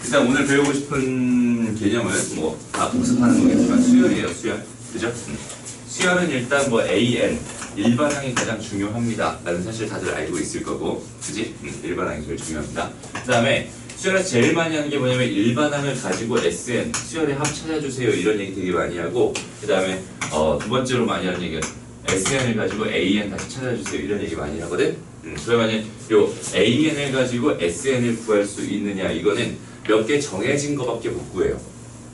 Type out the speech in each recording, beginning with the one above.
일단 오늘 배우고 싶은 개념은 뭐 다 복습하는 거겠지만 수열이에요, 수열. 그죠? 수열은 일단 뭐 AN 일반항이 가장 중요합니다 라는 사실 다들 알고 있을 거고, 그지? 일반항이 제일 중요합니다. 그 다음에 수열에서 제일 많이 하는 게 뭐냐면 일반항을 가지고 SN 수열의 합 찾아주세요 이런 얘기 되게 많이 하고, 그 다음에 두 번째로 많이 하는 얘기는 SN을 가지고 AN 다시 찾아주세요 이런 얘기 많이 하거든. 그러면 요 AN을 가지고 SN을 구할 수 있느냐, 이거는 몇 개 정해진 거밖에 못 구해요.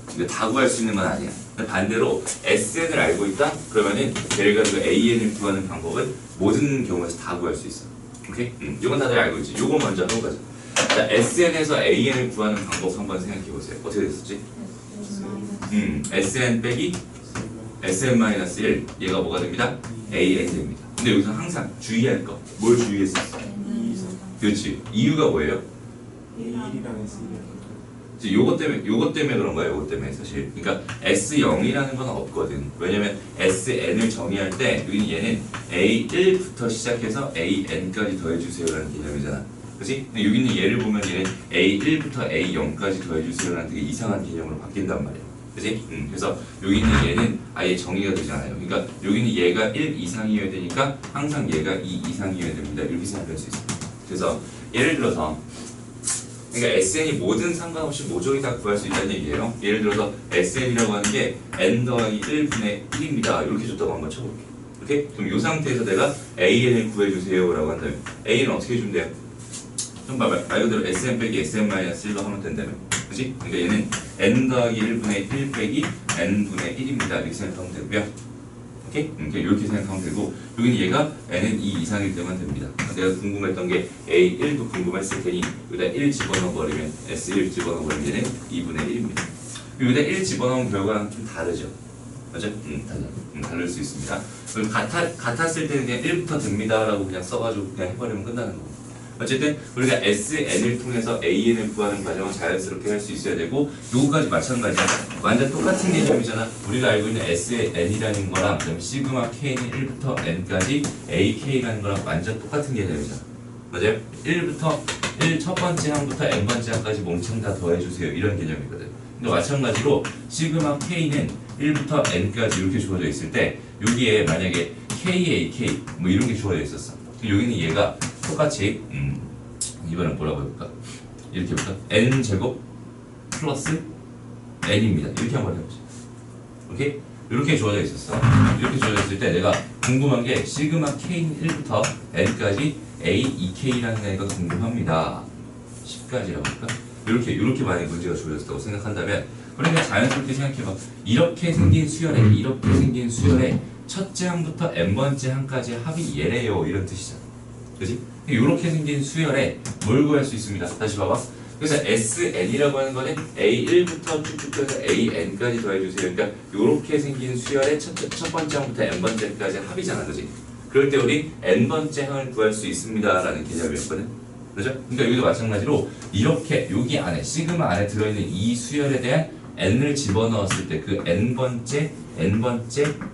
근데 다 구할 수 있는 건 아니야. 반대로 SN을 알고 있다? 그러면은 얘를 가지고 AN을 구하는 방법은 모든 경우에서 다 구할 수 있어. 오케이? 이건 다들 알고 있지. 요거 먼저 하고 가자. 자, SN에서 AN을 구하는 방법 한번 생각해 보세요. 어떻게 됐었지? SN 빼기 SN-1 얘가 뭐가 됩니다? AN 됩니다. 근데 여기서 항상 주의할 거, 뭘 주의했었어? 그렇지. 이유가 뭐예요? A1이랑 S2랑 요것 때문에 그런 거예요. 요것 때문에 사실. 그러니까 S0이라는 건 없거든. 왜냐면 SN을 정의할 때 얘는 A1부터 시작해서 AN까지 더해주세요라는 개념이잖아. 그치? 근데 여기 있는 얘를 보면 얘는 A1부터 A0까지 더해주세요라는 되게 이상한 개념으로 바뀐단 말이야. 그치? 그래서 여기 있는 얘는 아예 정의가 되지 않아요. 그러니까 여기 있는 얘가 1 이상이어야 되니까 항상 얘가 2 이상이어야 됩니다. 이렇게 생각할 수 있습니다. 그래서 예를 들어서 그러니까 SN이 모든 상관없이 모조리 다 구할 수 있다는 얘기예요. 예를 들어서 SN이라고 하는 게 n 더하기 1분의 1입니다. 이렇게 줬다고 한번 쳐볼게. 오케이? 그럼 이 상태에서 내가 AN을 구해주세요 라고 한다면 AN은 어떻게 해주면 돼요? 좀 봐봐요. 말 그대로 SN 빼기 SN-1로 하면 된다며. 그치? 그러니까 얘는 n 더하기 1분의 1 빼기 n분의 1입니다. 이렇게 생각하면 되고요. 오케이? 이렇게 생각하면 되고, 여기는 얘가 n은 2 이상일 때만 됩니다. 내가 궁금했던 게 A1도 궁금했을 테니 여기다 1 집어넣어버리면 S1 집어넣어버리면 얘는 2분의 1입니다. 여기다 1 집어넣은 결과랑 좀 다르죠? 맞죠? 다를 수 있습니다. 그럼 같았을 때는 그냥 1부터 됩니다 라고 그냥 써가지고 그냥 해버리면 끝나는 거고, 어쨌든 우리가 SN을 통해서 AN을 구하는 과정을 자연스럽게 할 수 있어야 되고, 요거까지 마찬가지야. 완전 똑같은 개념이잖아. 우리가 알고 있는 SN이라는 거랑 그다음에 시그마 K는 1부터 N까지 AK라는 거랑 완전 똑같은 개념이잖아. 맞아요? 1부터 1 첫 번째 항부터 N번째 항까지 몽창 다 더해주세요 이런 개념이거든. 근데 마찬가지로 시그마 K는 1부터 N까지 이렇게 주어져 있을 때 여기에 만약에 KAK 뭐 이런 게 주어져 있었어. 여기는 얘가 똑같이 이번엔 뭐라고 해볼까? 이렇게 해볼까? n제곱 플러스 n입니다. 이렇게 한번 해보자. 오케이? 이렇게 주어져 있었어. 이렇게 주어져 있을 때 내가 궁금한 게 시그마 k는 1부터 n까지 a2k라는 애가 궁금합니다. 10까지라고 할까? 이렇게 만약에 문제가 주어졌다고 생각한다면, 그러니까 자연스럽게 생각해봐. 이렇게 생긴 수열에 첫째 항부터 n번째 항까지 합이 얘래요 이런 뜻이잖아. 그지? 이렇게 생긴 수열에 뭘 구할 수 있습니다. 다시 봐봐. 그래서 SN이라고 하는 거는 A1부터 쭉쭉 해서 AN까지 더해주세요. 그러니까 이렇게 생긴 수열의 첫 번째 항부터 n번째까지 합이잖아. 그지? 그럴 때 우리 n번째 항을 구할 수 있습니다 라는 개념이었거든. 그죠? 그러니까 여기도 마찬가지로 이렇게 여기 안에 시그마 안에 들어있는 이 수열에 대한 n을 집어넣었을 때 그 n번째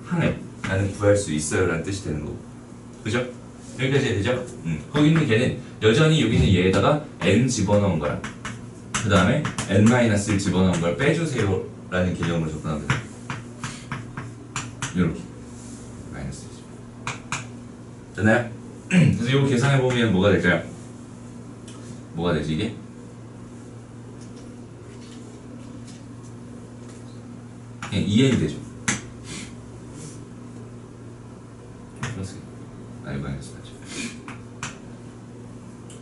항을 나는 구할 수 있어요 라는 뜻이 되는 거고. 그죠? 여기까지 되죠? 거기 있는 걔는 여전히 여기 있는 얘에다가 n 집어넣은 거랑 그 다음에 n-를 집어넣은 걸 빼주세요 라는 개념으로 접근하면 돼요. 이렇게 마이너스 됐나요? 그래서 이거 계산해보면 뭐가 될까요? 뭐가 되지 이게? 그냥 2n이 되죠. 아니 마이너스 맞죠?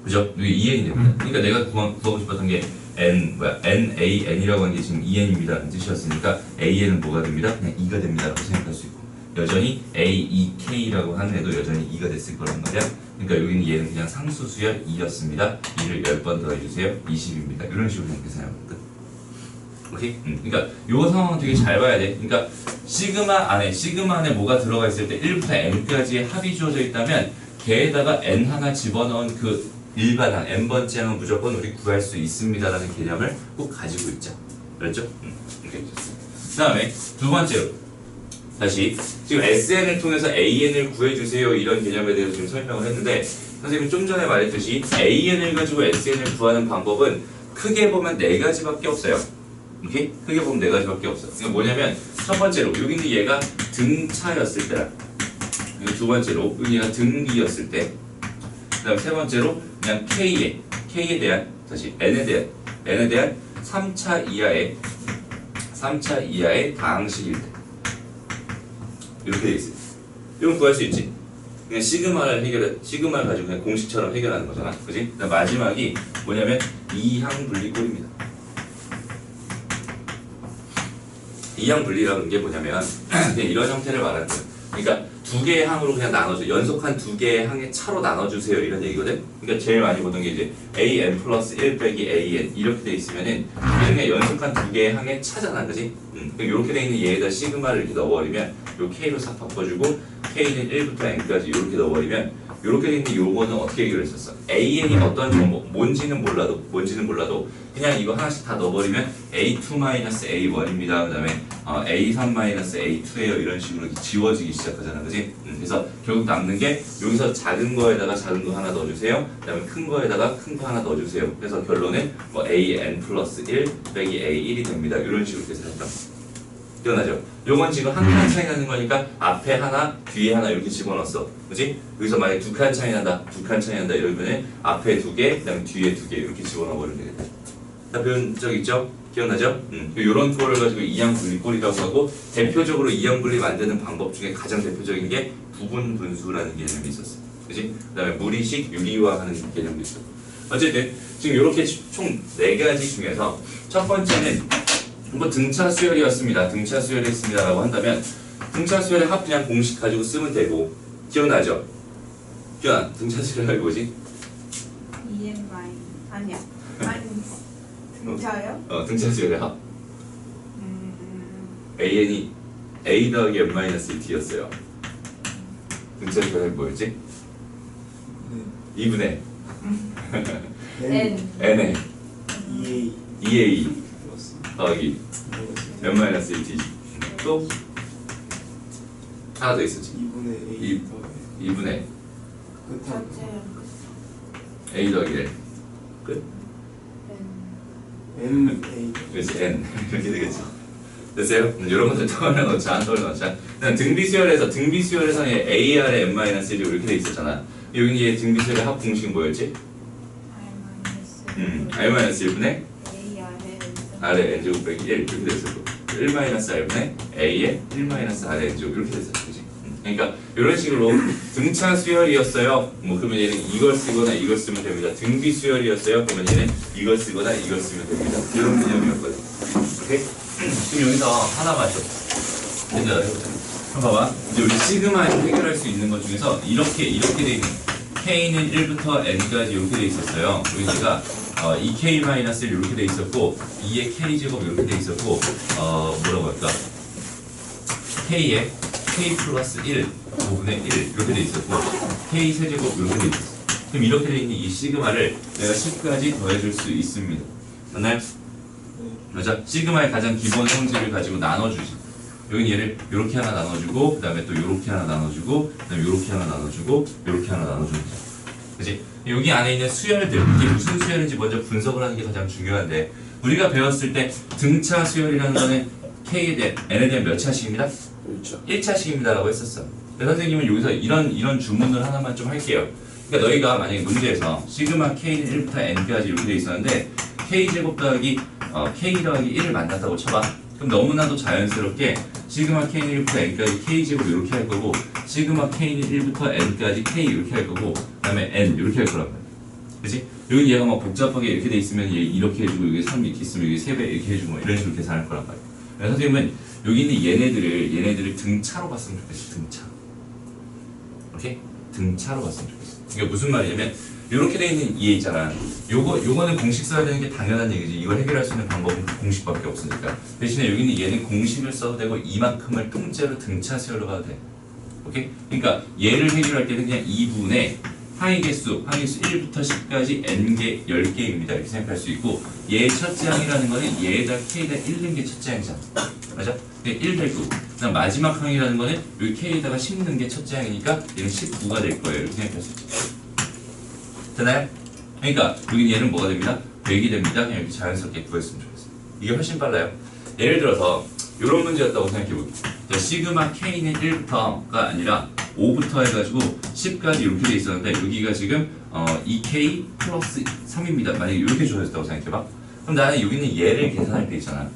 그죠? 이게 2n이 됩니다. 그러니까 내가 구하고 싶었던 게 NAN이라고 하는 게 지금 2n입니다 뜻이었으니까 AN은 뭐가 됩니다? 그냥 2가 됩니다 라고 생각할 수 있고, 여전히 A2K라고 하는 애도 여전히 2가 됐을 거란 말이야. 그러니까 여기는 얘는 그냥 상수수열 2였습니다. 2를 10번 더해주세요. 20입니다. 이런 식으로 그냥 계산해볼까? 오케이? 그러니까 요 상황은 되게 잘 봐야 돼. 그러니까 시그마 안에 뭐가 들어가 있을 때 1부터 n까지의 합이 주어져 있다면 걔에다가 n 하나 집어넣은 그 일반항 n번째 항은 무조건 우리 구할 수 있습니다라는 개념을 꼭 가지고 있자. 그렇죠? 오케이. 그 다음에 두 번째로 다시 지금 SN을 통해서 AN을 구해주세요 이런 개념에 대해서 지금 설명을 했는데, 선생님이 좀 전에 말했듯이 AN을 가지고 SN을 구하는 방법은 크게 보면 네 가지밖에 없어요. 오케이? 크게 보면 네 가지밖에 없어. 그러니까 뭐냐면 첫 번째로 여기 있는 얘가 등차였을 때라. 그리고 두 번째로 여기 얘가 등비였을 때. 그다음 세 번째로 그냥 K에 대한 다시 N에 대한 3차 이하의 다항식일 때. 이렇게 돼 있어요. 이건 구할 수 있지. 그냥 시그마를 가지고 그냥 공식처럼 해결하는 거잖아. 그지? 그다음 마지막이 뭐냐면 이항분리꼴입니다. 이항분리라는 게 뭐냐면 그냥 이런 형태를 말하는 거예요. 그러니까 두 개의 항으로 그냥 나눠줘. 연속한 두 개의 항의 차로 나눠주세요. 이런 얘기거든. 그러니까 제일 많이 보던 게 이제 an 플러스 1 빼기 an 이렇게 돼 있으면은 그냥 연속한 두 개의 항의 차잖아. 그지? 이렇게 돼 있는 얘에다 시그마를 이렇게 넣어버리면 요 k로 싹 바꿔주고 k는 1부터 n까지 이렇게 넣어버리면 이렇게 돼 있는 요거는 어떻게 해결했었어? an이 어떤 정보, 뭔지는 몰라도 그냥 이거 하나씩 다 넣어버리면 a2-a1입니다. 그 다음에 a3-a2예요. 이런 식으로 이렇게 지워지기 시작하잖아. 그지? 그래서 결국 남는 게 여기서 작은 거에다가 작은 거 하나 넣어주세요. 그 다음에 큰 거에다가 큰 거 하나 넣어주세요. 그래서 결론은 뭐 an 플러스 1 빼기 a1이 됩니다. 이런 식으로 계산했다. 기억나죠? 요건 지금 한 칸 차이 나는 거니까 앞에 하나, 뒤에 하나 이렇게 집어넣었어. 그지? 여기서 만약에 두 칸 차이 난다 이러면은 앞에 두 개, 그 다음에 뒤에 두 개 이렇게 집어넣어버리면 되겠다. 다 배운 적 있죠? 기억나죠? 요런 꼴을 가지고 이항분리꼴이라고 하고 대표적으로 이항분리 만드는 방법 중에 가장 대표적인 게 부분분수라는 개념이 있었어. 그지? 그 다음에 무리식 유리화하는 개념도 있어. 어쨌든 지금 이렇게 총 4가지 중에서 첫 번째는 뭐 등차 수열이었습니다. 등차 수열이었습니다라고 한다면 등차 수열의 합 그냥 공식 가지고 쓰면 되고 기억나죠? 기억나? 등차 수열이 뭐지? EM 아니야. 등차요? 등차 수열의 합. AN이 A 더하기 n-t였어요. 등차 수열이 뭐였지? 2분의 N. n에 2A 2a 플러스 더하기 n-t 또 하나 더 있었지. 2분의 A 2분의 끝한 첫째 a 더하기 n 끝. N A 그래서 n 이렇게 되겠죠. 됐어요? 이런 것들 떠올려놓자. 그냥 등비수열에서 AR의 n-1이 이렇게 돼 있었잖아. 여기 얘 등비수열의 합 공식은 뭐였지? R-1분의 R의 n제곱 빼기 1 이렇게 됐었고 1-R분의 A의 1-R의 n제곱 이렇게 됐었지. 그치? 그러니까 이런 식으로 등차 수열이었어요. 뭐 그러면 얘는 이걸 쓰거나 이걸 쓰면 됩니다. 등비 수열이었어요. 그러면 얘는 이걸 쓰거나 이걸 쓰면 됩니다. 이런 개념이었거든. 오케이? 지금 여기서 하나 맞죠? 해보자. 그럼 봐봐. 이제 우리 시그마에서 해결할 수 있는 것 중에서 이렇게 돼 있는 K는 1부터 N까지 이렇게 돼 있었어요. 여기가 2K-1 이렇게 돼 있었고 2의 K제곱 이렇게 돼 있었고 뭐라고 할까? K에 K 플러스 1 5분의 1 이렇게 돼 있었고 K 세제곱 이렇게 돼 있었어. 그럼 이렇게 돼 있는 이 시그마를 내가 10까지 더해줄 수 있습니다. 맞나요? 맞아? 시그마의 가장 기본 성질을 가지고 나눠주지. 여기 얘를 이렇게 하나 나눠주고 그 다음에 또 이렇게 하나 나눠주고 그 다음에 이렇게 하나 나눠주고 이렇게 하나 나눠주는 거죠. 그치? 여기 안에 있는 수열들 이게 무슨 수열인지 먼저 분석을 하는 게 가장 중요한데 우리가 배웠을 때 등차 수열이라는 거는 K에 대한 N에 대한 몇 차식입니다? 1차식입니다 라고 했었어. 근데 선생님은 여기서 이런 주문을 하나만 좀 할게요. 그러니까 너희가 만약에 문제에서 시그마 K는 1부터 N까지 이렇게 돼 있었는데 K제곱 더하기 K 더하기 1을 만났다고 쳐봐. 그럼 너무나도 자연스럽게 시그마 K는 1부터 N까지 K제곱 이렇게 할 거고 시그마 K는 1부터 N까지 K 이렇게 할 거고 그 다음에 N 이렇게 할 거란 말이야. 그치? 여기 얘가 막 복잡하게 이렇게 돼 있으면 얘 이렇게 해주고 여기 3 이렇게 있으면 여기 3배 이렇게 해주고 뭐 이런 식으로 계산할 거란 말이야. 그래서 선생님은 여기 있는 얘네들을 등차로 봤으면 좋겠어. 등차. 오케이? 등차로 봤으면 좋겠어. 이게 무슨 말이냐면 이렇게 돼 있는 얘 있잖아. 요거는 공식 써야 되는 게 당연한 얘기지. 이걸 해결할 수 있는 방법은 공식밖에 없으니까. 대신에 여기 있는 얘는 공식을 써도 되고 이만큼을 통째로 등차 수열로 가도 돼. 오케이? 그러니까 얘를 해결할 때는 그냥 2분의 항의 개수 1부터 10까지 n개 10개입니다. 이렇게 생각할 수 있고 얘의 첫째 항이라는 거는 얘에다 k에다 1 넣은 게 첫째 항이잖아. 맞아? 1 될 거고 그다음 마지막 항이라는 거는 여기 k에다가 10 넣은 게 첫째 항이니까 얘는 19가 될 거예요. 이렇게 생각할 수 있죠. 되나요? 그러니까 여기 얘는 뭐가 됩니다? 되게 됩니다. 그냥 이렇게 자연스럽게 구했으면 좋겠어요. 이게 훨씬 빨라요. 예를 들어서 이런 문제였다고 생각해볼게요. 자, 시그마 K는 1부터가 아니라 5부터 해가지고 10까지 이렇게 돼 있었는데 여기가 지금 2K 플러스 3입니다. 만약에 이렇게 주어졌다고 생각해봐. 그럼 나는 여기 있는 얘를 계산할 때 있잖아.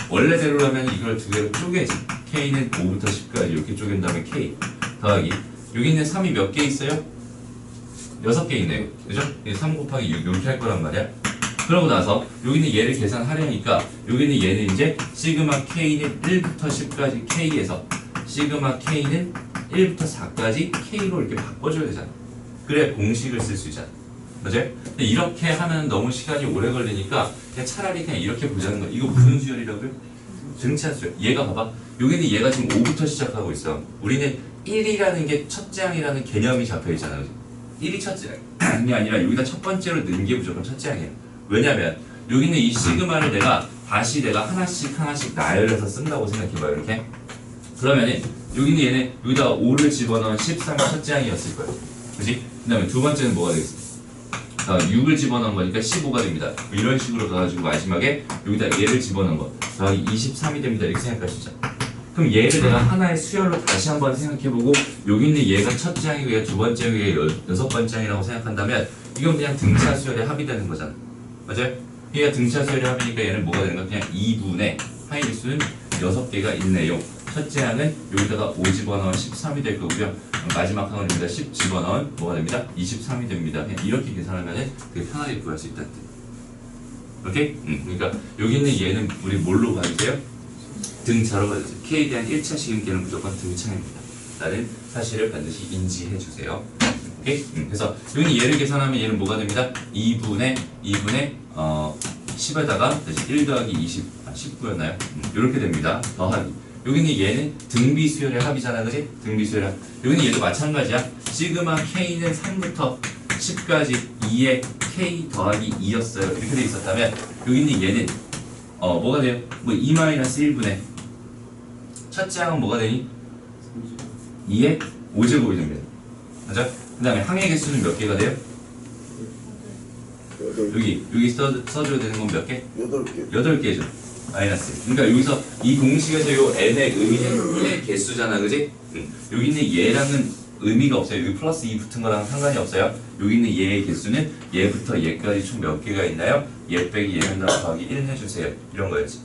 원래대로라면 이걸 두 개로 쪼개지. K는 5부터 10까지 이렇게 쪼갠 다음에 K 더하기 여기 있는 3이 몇 개 있어요? 6개 있네요. 그죠? 3 곱하기 6 이렇게 할 거란 말이야. 그러고 나서 여기 있는 얘를 계산하려니까 여기 있는 얘는 이제 시그마 K는 1부터 10까지 K에서 시그마 K는 1부터 4까지 K로 이렇게 바꿔줘야 되잖아. 그래 공식을 쓸 수 있잖아. 그죠? 근데 이렇게 하면 너무 시간이 오래 걸리니까 그냥 차라리 그냥 이렇게 보자는 거야. 이거 무슨 수열이라고요? 등차 수열. 얘가 봐봐. 여기는 얘가 지금 5부터 시작하고 있어. 우리는 1이라는 게 첫째 항이라는 개념이 잡혀 있잖아. 1이 첫째 항이 아니라 여기다 첫 번째로 넣는 게 무조건 첫째 항이야. 왜냐면 여기 있는 이 시그마를 내가 다시 내가 하나씩 나열해서 쓴다고 생각해봐요. 이렇게. 그러면은 여기 있는 얘는 여기다가 5를 집어넣은 13이 첫째 항이었을 거예요. 그치? 그 다음에 두 번째는 뭐가 되겠어? 6을 집어넣은 거니까 15가 됩니다. 이런 식으로 가가지고 마지막에 여기다 얘를 집어넣은 거 더하기 23이 됩니다. 이렇게 생각할 수 있잖아. 그럼 얘를 내가 하나의 수열로 다시 한번 생각해보고 여기 있는 얘가 첫째 항이고 얘가 두 번째 항이고 얘가 여섯 번째 항이라고 생각한다면 이건 그냥 등차 수열의 합이 되는 거잖아. 맞아요? 얘가 등차 수열의 합이니까 얘는 뭐가 되는 거야? 그냥 2분의 항의 개수는 6개가 있네요. 첫째 항은 여기다가 5 집어넣은 13이 될 거고요. 마지막 항은 여기다 10 집어넣은 뭐가 됩니다? 23이 됩니다. 그냥 이렇게 계산하면 되게 편하게 구할 수 있다는 뜻. 오케이? 그러니까 여기 있는 얘는 우리 뭘로 가주세요? 등차로 가주세요. K에 대한 1차 시금계는 무조건 등차입니다. 라는 사실을 반드시 인지해 주세요. 오케이? 그래서 여기는 얘를 계산하면 얘는 뭐가 됩니다? 2분의 10에다가 1 더하기 19였나요? 이렇게 됩니다. 더하기 여기는 얘는 등비 수열의 합이잖아, 그지? 등비 수열의 합. 여기는 얘도 마찬가지야. 시그마 K는 3부터 10까지 2의 K 더하기 2였어요. 이렇게 돼 있었다면 여기 있는 얘는 뭐가 돼요? 뭐 2-1분의 첫째 항은 뭐가 되니? 2의 5제곱이 됩니다. 맞아? 그 다음에 항의 개수는 몇 개가 돼요? 여기 써줘야 되는 건 몇 개? 8개. 8개죠. 마이너스. 그러니까 여기서 이 공식에서 요 n의 의미는 1의 개수잖아, 그지? 여기 있는 얘랑은 의미가 없어요. 여기 플러스 2 붙은 거랑 상관이 없어요. 여기 있는 얘의 개수는 얘부터 얘까지 총 몇 개가 있나요? 얘 빼기 얘는 더하기 1 해주세요. 이런 거였지.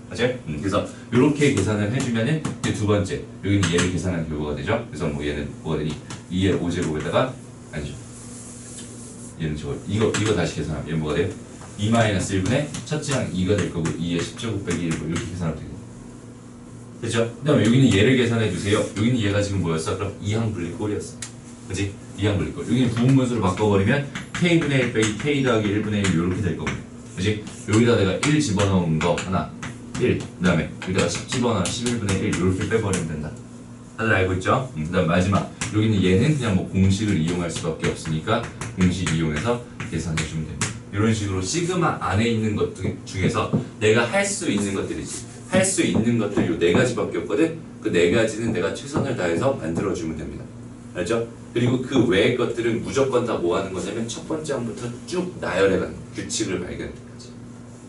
맞아요? 그래서 이렇게 계산을 해주면은 이제 두 번째 여기 있는 얘를 계산하는 결과가 되죠. 그래서 뭐 얘는 뭐가 되니? 2의 5제곱에다가 아니죠. 얘는 저거 이거 다시 계산하면 얘는 뭐가 돼요? 2-1분의 첫째 항 2가 될 거고 2의 10제곱 빼기 1 이렇게 계산하면 되고 됐죠? 그 다음에 여기는 얘를 계산해 주세요. 여기는 얘가 지금 뭐였어? 그럼 2항 분리꼴이었어. 그치? 2항 분리꼴. 여기는 부분분수로 바꿔버리면 K분의 1 빼기 K 더하기 1분의 1 이렇게 될 거고 그치? 여기다 내가 1 집어넣은 거 하나 1 그 다음에 여기다가 10 집어넣은 11분의 1 이렇게 빼버리면 된다. 다들 알고 있죠? 그 다음 마지막 여기는 얘는 그냥 뭐 공식을 이용할 수밖에 없으니까 공식 이용해서 계산해 주면 됩니다. 이런 식으로 시그마 안에 있는 것 중에서 내가 할 수 있는 것들이지. 할 수 있는 것들 요 4가지밖에 없거든. 그 4가지는 내가 최선을 다해서 만들어주면 됩니다. 알죠? 그리고 그 외의 것들은 무조건 다 뭐 하는 거냐면 첫 번째 항부터 쭉 나열해가는 규칙을 발견할 때까지.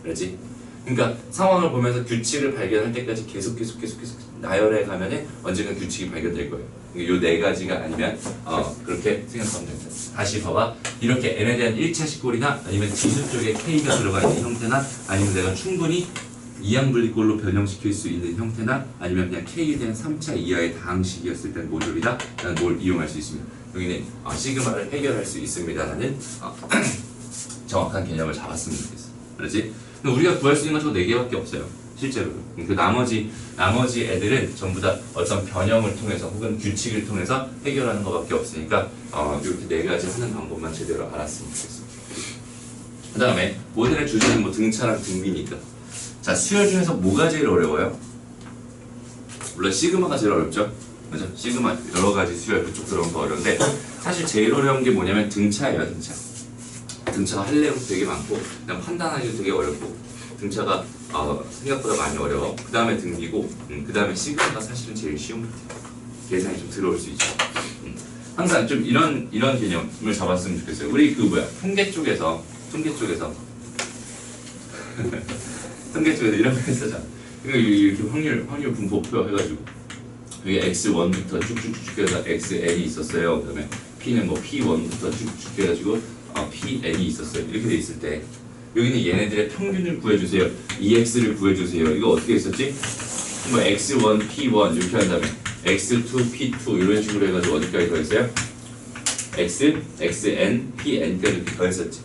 알지? 그러니까 상황을 보면서 규칙을 발견할 때까지 계속 나열해 가면은 언젠가 규칙이 발견될 거예요. 요 4가지가 아니면 그렇게 생각하면 됩니다. 다시 봐봐. 이렇게 n에 대한 1차 식골이나 아니면 지수 쪽에 k가 들어가 있는 형태나 아니면 내가 충분히 이항분리꼴로 변형시킬 수 있는 형태나 아니면 그냥 k에 대한 3차 이하의 다항식이었을 때 모듈이다 라는 걸 이용할 수 있습니다. 여기는 시그마를 해결할 수 있습니다라는 정확한 개념을 잡았으면 좋겠어. 그렇지? 우리가 구할 수 있는 건 저 4개밖에 없어요. 실제로. 그 나머지 애들은 전부 다 어떤 변형을 통해서 혹은 규칙을 통해서 해결하는 것밖에 없으니까 이렇게 4가지 하는 방법만 제대로 알았으면 좋겠습니다. 그 다음에 오늘의 주제는 뭐 등차랑 등비니까. 자, 수열 중에서 뭐가 제일 어려워요? 물론 시그마가 제일 어렵죠. 그죠? 시그마 여러 가지 수열 그쪽 들어온 거 어려운데 사실 제일 어려운 게 뭐냐면 등차예요. 등차가 할 내용 되게 많고 그냥 판단하기도 되게 어렵고 등차가 생각보다 많이 어려워. 그 다음에 등비고 그 다음에 시그마가 사실은 제일 쉬운 것 같아요. 계산이 좀 들어올 수 있죠. 항상 좀 이런 개념을 잡았으면 좋겠어요. 우리 통계 쪽에서 통계 쪽에서 이런 거 했었잖아. 그러니까 이렇게 확률 분포표 해가지고 여기 x1부터 쭉쭉쭉 해서 xn이 있었어요. 그다음에 p는 뭐 p1부터 쭉쭉 해가지고 pn이 있었어요. 이렇게 돼 있을 때 여기는 얘네들의 평균을 구해주세요. ex를 구해주세요. 이거 어떻게 했었지? 뭐 x1, p1 이렇게 한 다음에 x2, p2 이런 식으로 해가지고 어디까지 더했어요? x, xn, pn까지 이렇게 더했었지.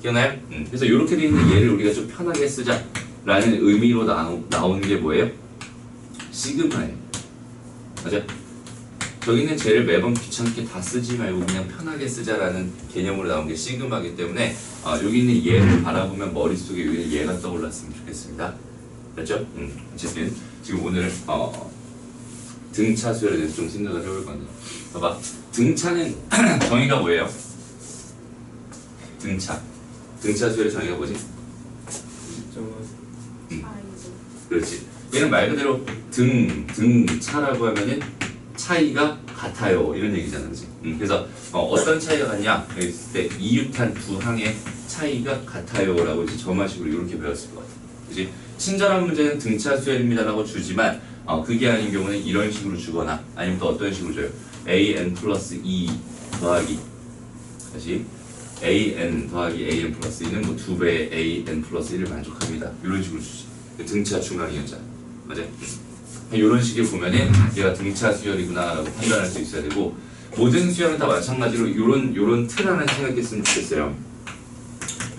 기억나요? 그래서 이렇게 돼 있는 얘를 우리가 좀 편하게 쓰자라는 의미로 나오는 게 뭐예요? 시그마예요. 맞아? 저기는 쟤를 매번 귀찮게 다 쓰지 말고 그냥 편하게 쓰자라는 개념으로 나온 게 시그마이기 때문에 여기 있는 얘를 바라보면 머릿속에 여기 얘가 떠올랐으면 좋겠습니다. 됐죠? 어쨌든 지금 오늘은 등차 수열에 대해서 좀 생각을 해볼 건데 봐봐. 등차는 정의가 뭐예요? 등차 수열의 정의가 뭐지? 그렇지. 얘는 말 그대로 등차라고 하면은 차이가 같아요 이런 얘기잖아, 그렇지? 그래서 어떤 차이가 같냐? 했을 때 이유탄 두 항의 차이가 같아요라고 이제 점화식으로 이렇게 배웠을 것 같아, 그렇지? 친절한 문제는 등차 수열입니다라고 주지만 그게 아닌 경우는 이런 식으로 주거나 아니면 또 어떤 식으로 줘요? an 플러스 2 더하기 다시 an 더하기 an 플러스 2는 뭐 2배의 an 플러스 1을 만족합니다. 이런 식으로 주지. 등차 중앙이었잖아, 맞아? 이런 식의 보면은 얘가 등차 수열이구나라고 판단할 수 있어야 되고 모든 수열은 다 마찬가지로 요런 틀 하나 생각했으면 좋겠어요.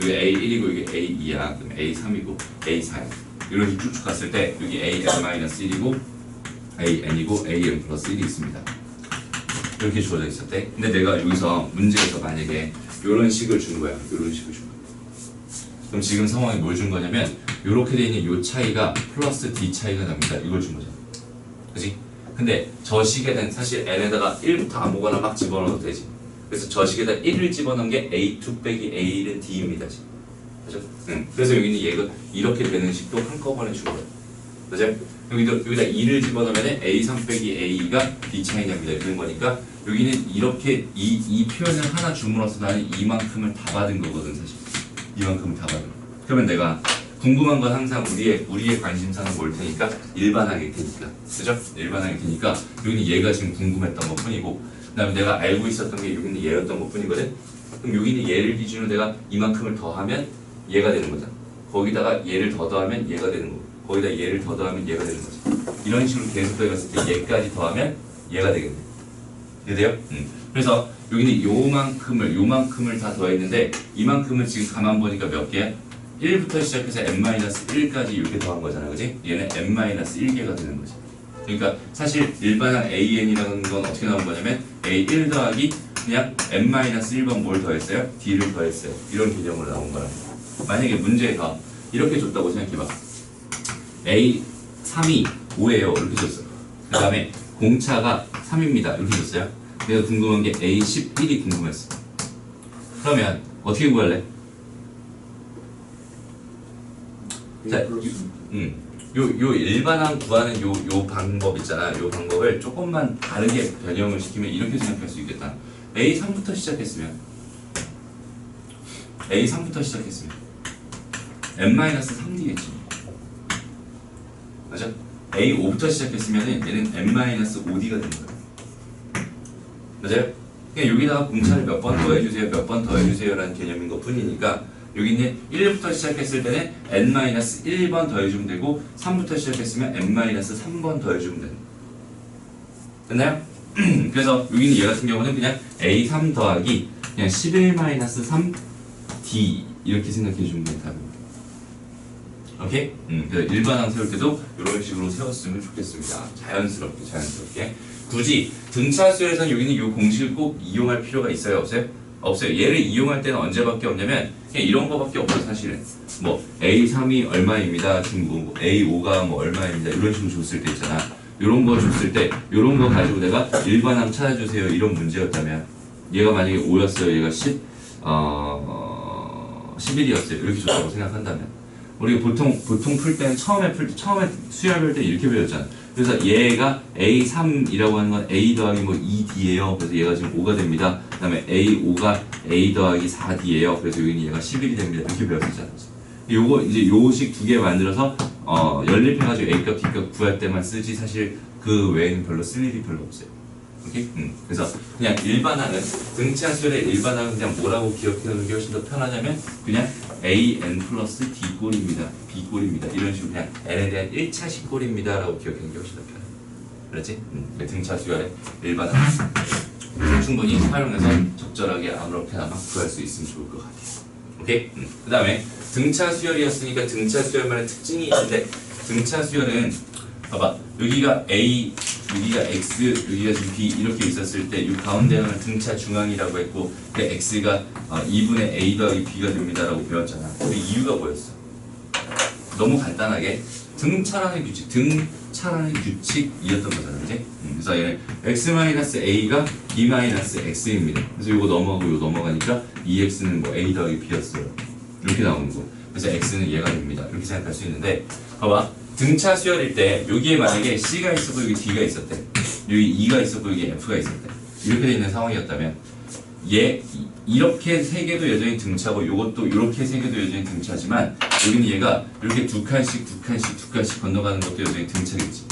여기 A1이고 여기 A2야. 그럼 A3이고 A4야. 이런 식으로 쭉 갔을 때 여기 AN-1이고 AN이고 AN 플러스 1이 있습니다. 이렇게 주어져 있었대. 근데 내가 여기서 문제에서 만약에 이런 식을 준 거야. 이런 식을 준 거야. 그럼 지금 상황이 뭘 준 거냐면 이렇게 돼 있는 요 차이가 플러스 D 차이가 납니다. 이걸 준 거잖아. 그치? 근데 저 식에는 사실 n에다가 1부터 아무거나 막 집어넣어도 되지. 그래서 저 식에다 1을 집어넣은 게 a2 빼기 a1은 d입니다. 그죠? 그래서 여기는 얘가 이렇게 되는 식도 한꺼번에 준 거야. 그죠? 여기다 2를 집어넣으면 a3 빼기 a가 d 차이납니다. 이런 거니까 여기는 이렇게 이 표현을 하나 줌으로써 나는 이만큼을 다 받은 거거든, 사실. 이만큼을 다 받은 거. 그러면 내가 궁금한 건 항상 우리의 관심사는 뭘 테니까 일반항일 테니까, 그죠? 일반항일 테니까 여기는 얘가 지금 궁금했던 것 뿐이고, 그다음에 내가 알고 있었던 게 여기는 얘였던 것 뿐이거든. 그럼 여기는 얘를 기준으로 내가 이만큼을 더하면 얘가 되는 거잖아. 거기다가 얘를 더 더하면 얘가 되는 거고, 거기다 얘를 더 더하면 얘가 되는 거지. 이런 식으로 계속 더해갔을 때 얘까지 더하면 얘가 되겠네. 이해돼요? 그래서 여기는 요만큼을 다 더했는데 이만큼은 지금 가만 보니까 몇 개야? 1부터 시작해서 n-1까지 이렇게 더한 거잖아, 그지? 얘는 n-1개가 되는 거지. 그러니까 사실 일반항 an이라는 건 어떻게 나온 거냐면 a1 더하기 그냥 n-1번 뭘 더했어요? d를 더했어요. 이런 개념으로 나온 거라. 만약에 문제에서 이렇게 줬다고 생각해봐. a3이 5예요. 이렇게 줬어. 그 다음에 공차가 3입니다. 이렇게 줬어요. 내가 궁금한 게 a11이 궁금했어. 그러면 어떻게 구할래? 자, 요 일반항 구하는 요 방법 있잖아. 요 방법을 조금만 다르게 변형을 시키면 이렇게 생각할 수 있겠다. A3부터 시작했으면 n-3d겠지. 맞아? A5부터 시작했으면 얘는 n-5d가 되는 거야. 맞아요? 그냥 여기다가 공차를 몇 번 더해주세요, 몇 번 더해주세요 라는 개념인 것 뿐이니까 여기는 1부터 시작했을 때는 n-1번 더해주면 되고 3부터 시작했으면 n-3번 더해주면 되는 거예요. 됐나요? 그래서 여기는 얘 같은 경우는 그냥 a3 더하기 그냥 11-3d 이렇게 생각해주면 됩니다. 오케이? 그래서 일반항 세울 때도 이런 식으로 세웠으면 좋겠습니다. 자연스럽게. 굳이 등차 수열에서는 여기는 이 공식을 꼭 이용할 필요가 있어요? 없어요? 없어요. 얘를 이용할 때는 언제밖에 없냐면 그냥 이런 거밖에 없어요, 사실은. 뭐 A3이 얼마입니다. 지금 뭐 A5가 뭐 얼마입니다. 이런 식으로 줬을 때 있잖아. 이런 거 줬을 때 이런 거 가지고 내가 일반항 찾아주세요. 이런 문제였다면 얘가 만약에 5였어요. 얘가 11이었어요. 이렇게 줬다고 생각한다면 우리가 보통 풀 때는 처음에 수열할 때 이렇게 배웠잖아. 그래서 얘가 A3이라고 하는 건 A 더하기 뭐 2D예요. 그래서 얘가 지금 5가 됩니다. 그 다음에 A5가 A 더하기 4D예요. 그래서 여기는 얘가 11이 됩니다. 이렇게 배웠었잖아. 요거 이제 요식 두 개 만들어서 연립해가지고 A값, B값 구할 때만 쓰지 사실 그 외에는 별로 쓸 일이 별로 없어요. 오케이? 그래서 그냥 일반항은 등차 수열의 일반항은 그냥 뭐라고 기억해놓는 게 훨씬 더 편하냐면 그냥 AN 플러스 D꼴입니다. B꼴입니다. 이런 식으로 그냥 N에 대한 1차식 꼴입니다. 라고 기억하는 게 훨씬 더 편해요. 그렇지? 등차 수열의 일반항 충분히 활용해서 적절하게 아무렇게나 막 구할 수 있으면 좋을 것 같아요. 오케이? 그 다음에 등차 수열이었으니까 등차 수열만의 특징이 있는데 등차 수열은 봐봐 여기가 A 여기가 X, 여기가 지금 B 이렇게 있었을 때 이 가운데는 등차 중앙이라고 했고 그 X가 2분의 A 더하기 B가 됩니다 라고 배웠잖아. 근데 이유가 뭐였어? 너무 간단하게 등차라는 규칙이었던 거잖아. 그치? 그래서 얘는 X-A가 B-X입니다. 그래서 이거 넘어가고 이거 넘어가니까 2X는 뭐 A 더하기 B였어요. 이렇게 나오는 거. 그래서 X는 얘가 됩니다. 이렇게 생각할 수 있는데 봐봐. 등차 수열일 때 여기에 만약에 C가 있었고 여기 D가 있었대. 여기 E가 있었고 여기 F가 있었대. 이렇게 돼 있는 상황이었다면 얘 이렇게 세 개도 여전히 등차고 요것도 이렇게 세 개도 여전히 등차지만 여기는 얘가 이렇게 두 칸씩 건너가는 것도 여전히 등차겠지.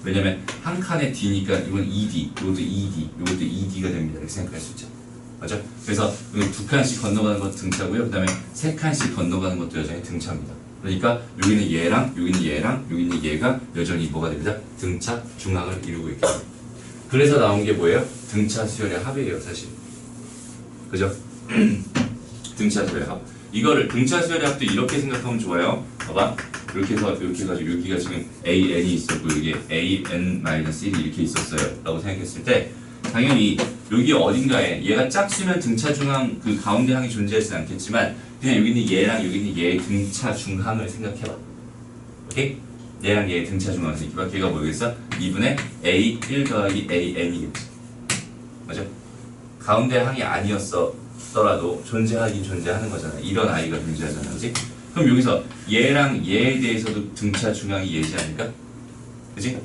왜냐면 한 칸에 D니까 이건 ED, 이것도 ED, 이것도 ED가 됩니다. 이렇게 생각할 수 있죠. 맞죠? 그래서 여기 두 칸씩 건너가는 것도 등차고요. 그 다음에 세 칸씩 건너가는 것도 여전히 등차입니다. 그러니까 여기는 얘랑 여기는 얘랑 여기는 얘가 여전히 뭐가 됩니다. 등차 중앙을 이루고 있게 됩니다. 그래서 나온 게 뭐예요? 등차 수열의 합이에요, 사실. 그죠? 등차 수열의 합. 이거를 등차 수열의 합도 이렇게 생각하면 좋아요. 봐봐. 이렇게 해서 이렇게 해가지고 여기가 지금 AN이 있었고 여기 AN-1이 이렇게 있었어요. 라고 생각했을 때 당연히 여기 어딘가에 얘가 짝수면 등차 중앙 그 가운데 항이 존재하진 않겠지만 그냥 여기 있는 얘랑 여기 있는 얘의 등차 중항을 생각해봐. 오케이? 얘랑 얘의 등차 중항을 생각해봐. 걔가 뭐겠어? 2분의 A1 더하기 AN이겠지. 맞아? 가운데 항이 아니었더라도 존재하긴 존재하는 거잖아. 이런 아이가 존재하잖아. 그치? 그럼 여기서 얘랑 얘에 대해서도 등차 중항이 얘지 않을까? 그치?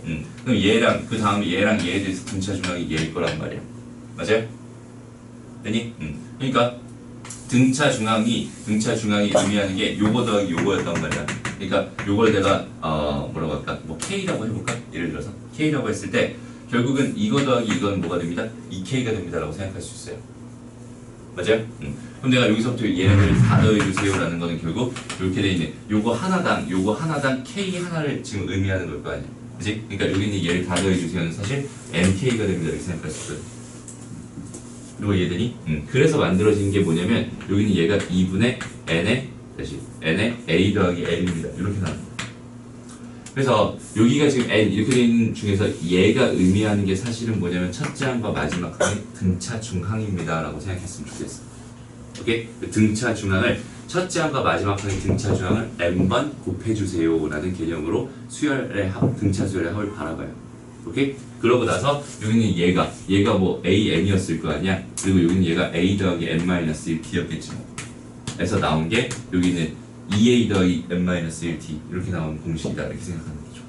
그럼 얘랑 그 다음에 얘랑 얘에 대해서 등차 중항이 얘일 거란 말이야. 맞아요? 되니? 그러니까 등차 중항이 의미하는 게 요거 더하기 요거였단 말이야. 그러니까 요걸 내가 뭐라고 할까? 뭐 K라고 해볼까? 예를 들어서 K라고 했을 때 결국은 이거 더하기 이건 뭐가 됩니다? 2K가 됩니다 라고 생각할 수 있어요. 맞아요? 그럼 내가 여기서부터 얘네들을 다 더해주세요 라는 거는 결국 이렇게 돼 있는 요거 하나당 K 하나를 지금 의미하는 걸 거 아니야. 그치? 그러니까 여기 있는 얘를 다 더해주세요는 사실 MK가 됩니다 이렇게 생각할 수 있거든. 그리고 얘들이 그래서 만들어진 게 뭐냐면 여기는 얘가 2분의 n의 a 더하기 l입니다. 이렇게 나옵니다. 그래서 여기가 지금 n 이렇게 되어 있는 중에서 얘가 의미하는 게 사실은 뭐냐면 첫째 항과 마지막 항의 등차 중항입니다 라고 생각했으면 좋겠어. 오케이? 그 등차 중항을 첫째 항과 마지막 항의 등차 중항을 n번 곱해주세요 라는 개념으로 수열의 합, 등차 수열의 합을 바라봐요. 오케이? 그러고 나서 여기는 얘가 뭐 AN이었을 거 아니야? 그리고 여기는 얘가 A 더하기 N-1T였겠지 뭐. 그래서 나온 게 여기는 2A 더하기 N-1T 이렇게 나온 공식이다 이렇게 생각하는 거죠.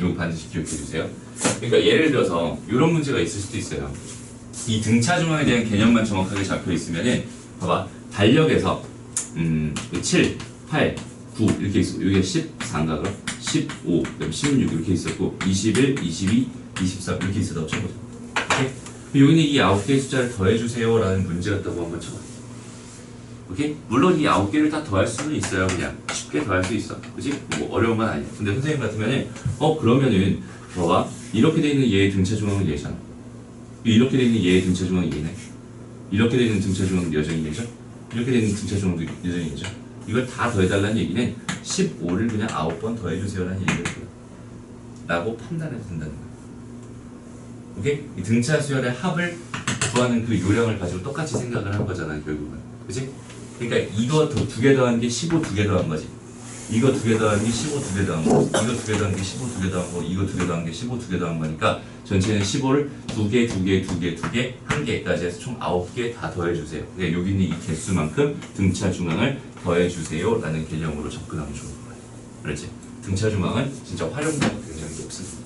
이거 반드시 기억해 주세요. 그러니까 예를 들어서 이런 문제가 있을 수도 있어요. 이 등차 중항에 대한 개념만 정확하게 잡혀 있으면은 봐봐. 달력에서 7, 8, 9 이렇게 있어. 여기가 14인가 그럼? 15, 그다음 16 이렇게 있었고 21, 22, 23 이렇게 있었다고 쳐보자. 오케이? 여기는 이 9개의 숫자를 더해주세요 라는 문제였다고 한번 쳐봐. 오케이? 물론 이 9개를 다 더할 수는 있어요. 그냥 쉽게 더할 수 있어. 그치? 뭐 어려운 건 아니야. 근데 선생님 같으면은 그러면은 봐봐. 이렇게 돼 있는 얘의 등차 중앙은 얘잖아. 이렇게 돼 있는 얘의 등차 중앙은 얘네. 이렇게 돼 있는 등차 중앙은 여전히 얘죠. 이렇게 돼 있는 등차 중앙도 여전히 얘죠. 이걸 다 더해달라는 얘기는 15를 그냥 9번 더해주세요라는 얘기거든요. 라고 판단해도 된다는 거예요. 오케이? 이 등차 수열의 합을 구하는 그 요령을 가지고 똑같이 생각을 한 거잖아요, 결국은. 그치? 그러니까 이거 두 개 더한 게 15 두 개 더한 거지. 이거 두 개 더한 게 15 두 개 더한 거. 이거 두 개 더한 게 15 두 개 더한 거. 이거 두 개 더한 게 15 두 개 더한 거니까 전체는 15를 두 개, 한 개까지 해서 총 9개 다 더해주세요. 그러니까 여기 있는 이 개수만큼 등차 중앙을 더해주세요 라는 개념으로 접근하면 좋을 거예요. 알았지? 등차 중앙은 진짜 활용도가 굉장히 높습니다.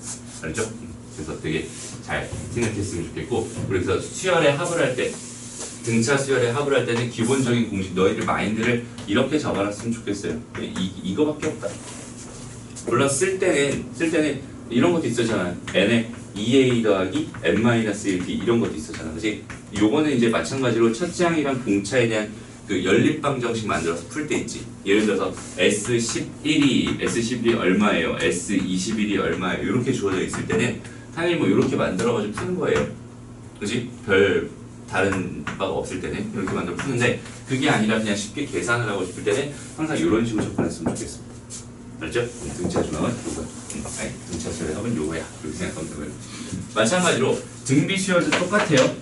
알죠? 그래서 되게 잘 생각했으면 좋겠고, 그래서 수열의 합을 할 때 등차 수열의 합을 할 때는 기본적인 공식 너희들 마인드를 이렇게 적어놨으면 좋겠어요. 이거밖에 없다. 물론 쓸 때는 이런 것도 있었잖아. n에 2a 더하기 n-1b 이런 것도 있었잖아. 그치? 요거는 이제 마찬가지로 첫째 항이랑 공차에 대한 그 연립방정식 만들어서 풀 때 있지. 예를 들어서 S11이 얼마예요? S21이 얼마예요? 이렇게 주어져 있을 때는 당연히 뭐 이렇게 만들어가지고 푸는 거예요. 그치? 별 다른 바가 없을 때는 이렇게 만들어 푸는데 그게 아니라 그냥 쉽게 계산을 하고 싶을 때는 항상 이런 식으로 접근했으면 좋겠어. 알죠? 등차 중앙은 요거야. 아니, 등차 수열의 합은 요거야. 이렇게 생각하면 되고요. 마찬가지로 등비 수열도 똑같아요.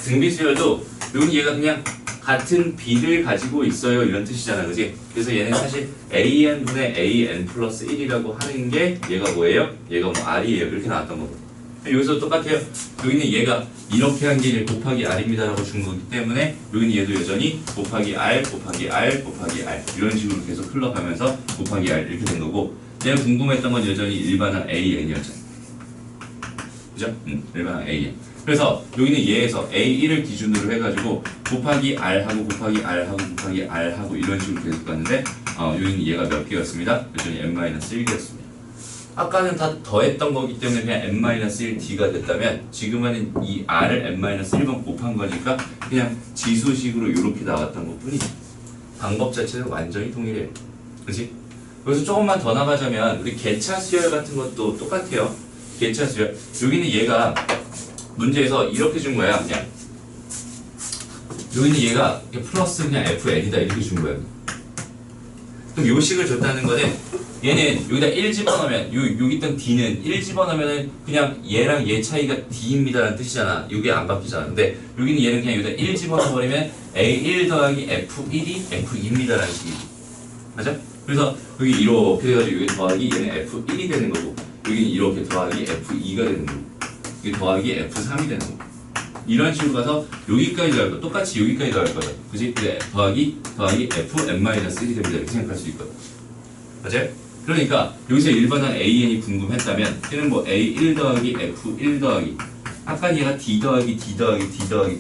등비 수열도 여기 얘가 그냥 같은 비를 가지고 있어요 이런 뜻이잖아, 그지? 그래서 얘는 사실 AN분의 AN 플러스 1이라고 하는 게 얘가 뭐예요? 얘가 뭐 R이에요. 이렇게 나왔던 거고. 여기서 똑같아요. 여기는 얘가 이렇게 한 게 곱하기 R입니다라고 준 거기 때문에 여기는 얘도 여전히 곱하기 R, 곱하기 R, 곱하기 R 이런 식으로 계속 흘러가면서 곱하기 R 이렇게 된 거고 얘는 궁금했던 건 여전히 일반항 AN이었잖아. 그죠? 일반항 AN. 그래서 여기는 얘에서 A1을 기준으로 해가지고 곱하기 R하고 곱하기 R하고 곱하기 R하고 이런 식으로 계속 갔는데 여기는 얘가 몇 개였습니다? 여전히 n-1개였습니다. 아까는 다 더했던 거기 때문에 그냥 n-1d가 됐다면 지금은 이 R을 n-1번 곱한 거니까 그냥 지수식으로 이렇게 나왔던 것 뿐이지. 방법 자체는 완전히 동일해요. 그치? 그래서 조금만 더 나가자면 우리 개차 수열 같은 것도 똑같아요. 개차 수열. 여기는 얘가 문제에서 이렇게 준 거야, 그냥. 여기는 얘가 플러스 그냥 fn이다 이렇게 준 거야. 그럼 요 식을 줬다는 거는 얘는 여기다 1 집어넣으면 여기 있던 d는 1 집어넣으면 그냥 얘랑 얘 차이가 d입니다라는 뜻이잖아. 이게 안 바뀌잖아. 근데 여기는 얘는 그냥 여기다 1 집어넣어버리면 a1 더하기 f1이 f2입니다라는 식이지. 맞아? 그래서 여기 이렇게 돼가지고 여기 더하기 얘는 f1이 되는 거고 여기는 이렇게 더하기 f2가 되는 거고 이게 더하기 F3이 되는 거. 이런 식으로 가서 여기까지 더할 거, 똑같이 여기까지 더할 거죠. 그지? 더하기 Fn-1이 됩니다. 이렇게 생각할 수 있거든. 맞아요? 그러니까 여기서 일반한 AN이 궁금했다면 얘는 뭐 A1 더하기 F1 더하기 아까 얘가 D 더하기 D 더하기 D 더하기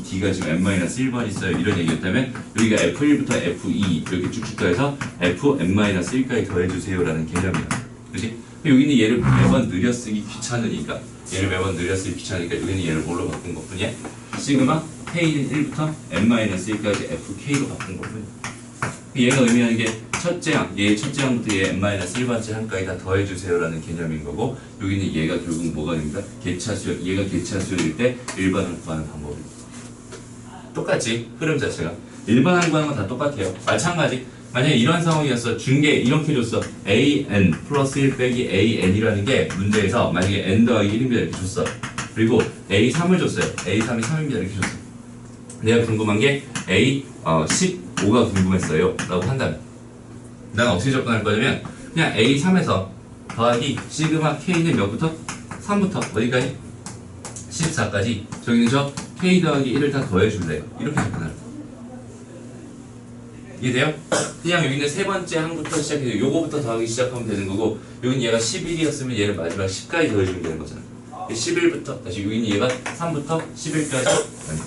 D가 지금 n-1번 있어요. 이런 얘기였다면 여기가 F1부터 F2 이렇게 쭉쭉 더해서 Fn-1까지 더해주세요 라는 개념이야. 그지? 여기는 얘를 매번 늘려쓰기 귀찮으니까 여기는 얘를 뭘로 바꾼 것 뿐이야? 시그마 K는 1부터 n-1까지 FK로 바꾼 것 뿐이야. 얘가 의미하는 게 첫째 항, 얘의 첫째 항부터 얘 n-1번째 항까지 다 더해주세요 라는 개념인 거고 여기는 얘가 결국 뭐가 됩니까? 개차수열, 얘가 개차수열일 때 일반항 구하는 방법입니다. 똑같지? 흐름 자체가 일반항 구하는 건 다 똑같아요. 마찬가지 만약에 이런 상황이었어. 준 게 이렇게 줬어. AN 플러스 1 빼기 AN이라는 게 문제에서 만약에 N 더하기 1입니다 이렇게 줬어. 그리고 A3을 줬어요. A3이 3입니다 이렇게 줬어. 내가 궁금한 게 A15가 궁금했어요 라고 한다면 난 어떻게 접근할 거냐면 그냥 A3에서 더하기 시그마 K는 몇부터? 3부터 어디까지? 14까지 저기는 저 K 더하기 1을 다 더해줄래요. 이렇게 접근할 거야. 이해돼요? 그냥 여기는 세 번째 항부터 시작해서 요거부터 더하기 시작하면 되는 거고 여기는 얘가 11이었으면 얘를 마지막 10까지 더해주면 되는 거잖아. 11부터 다시 여기는 얘가 3부터 11까지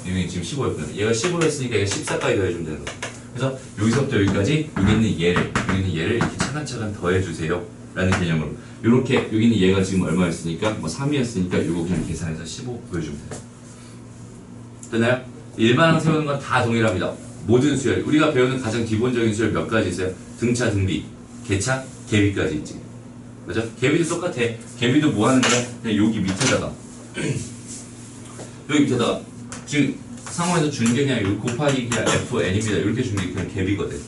여기 지금 15였거든. 얘가 15였으니까 얘가 14까지 더해주면 되는 거야. 그래서 여기서부터 여기까지 여기 있는 얘를 이렇게 차근차근 더해주세요 라는 개념으로 요렇게 여기 있는 얘가 지금 얼마였으니까 뭐 3이었으니까 요거 그냥 계산해서 15 보여주면 돼요. 됐나요? 일반항 세우는 건 다 동일합니다. 모든 수열, 우리가 배우는 가장 기본적인 수열 몇 가지 있어요? 등차, 등비, 개차, 개비까지 있지. 맞죠? 개비도 똑같아. 개비도 뭐 하는 거야? 그냥 여기 밑에다가 여기 밑에다가 지금 상황에서 준 게 그냥 여기 곱하기 그냥 FN입니다. 이렇게 준 게 그냥 개비거든.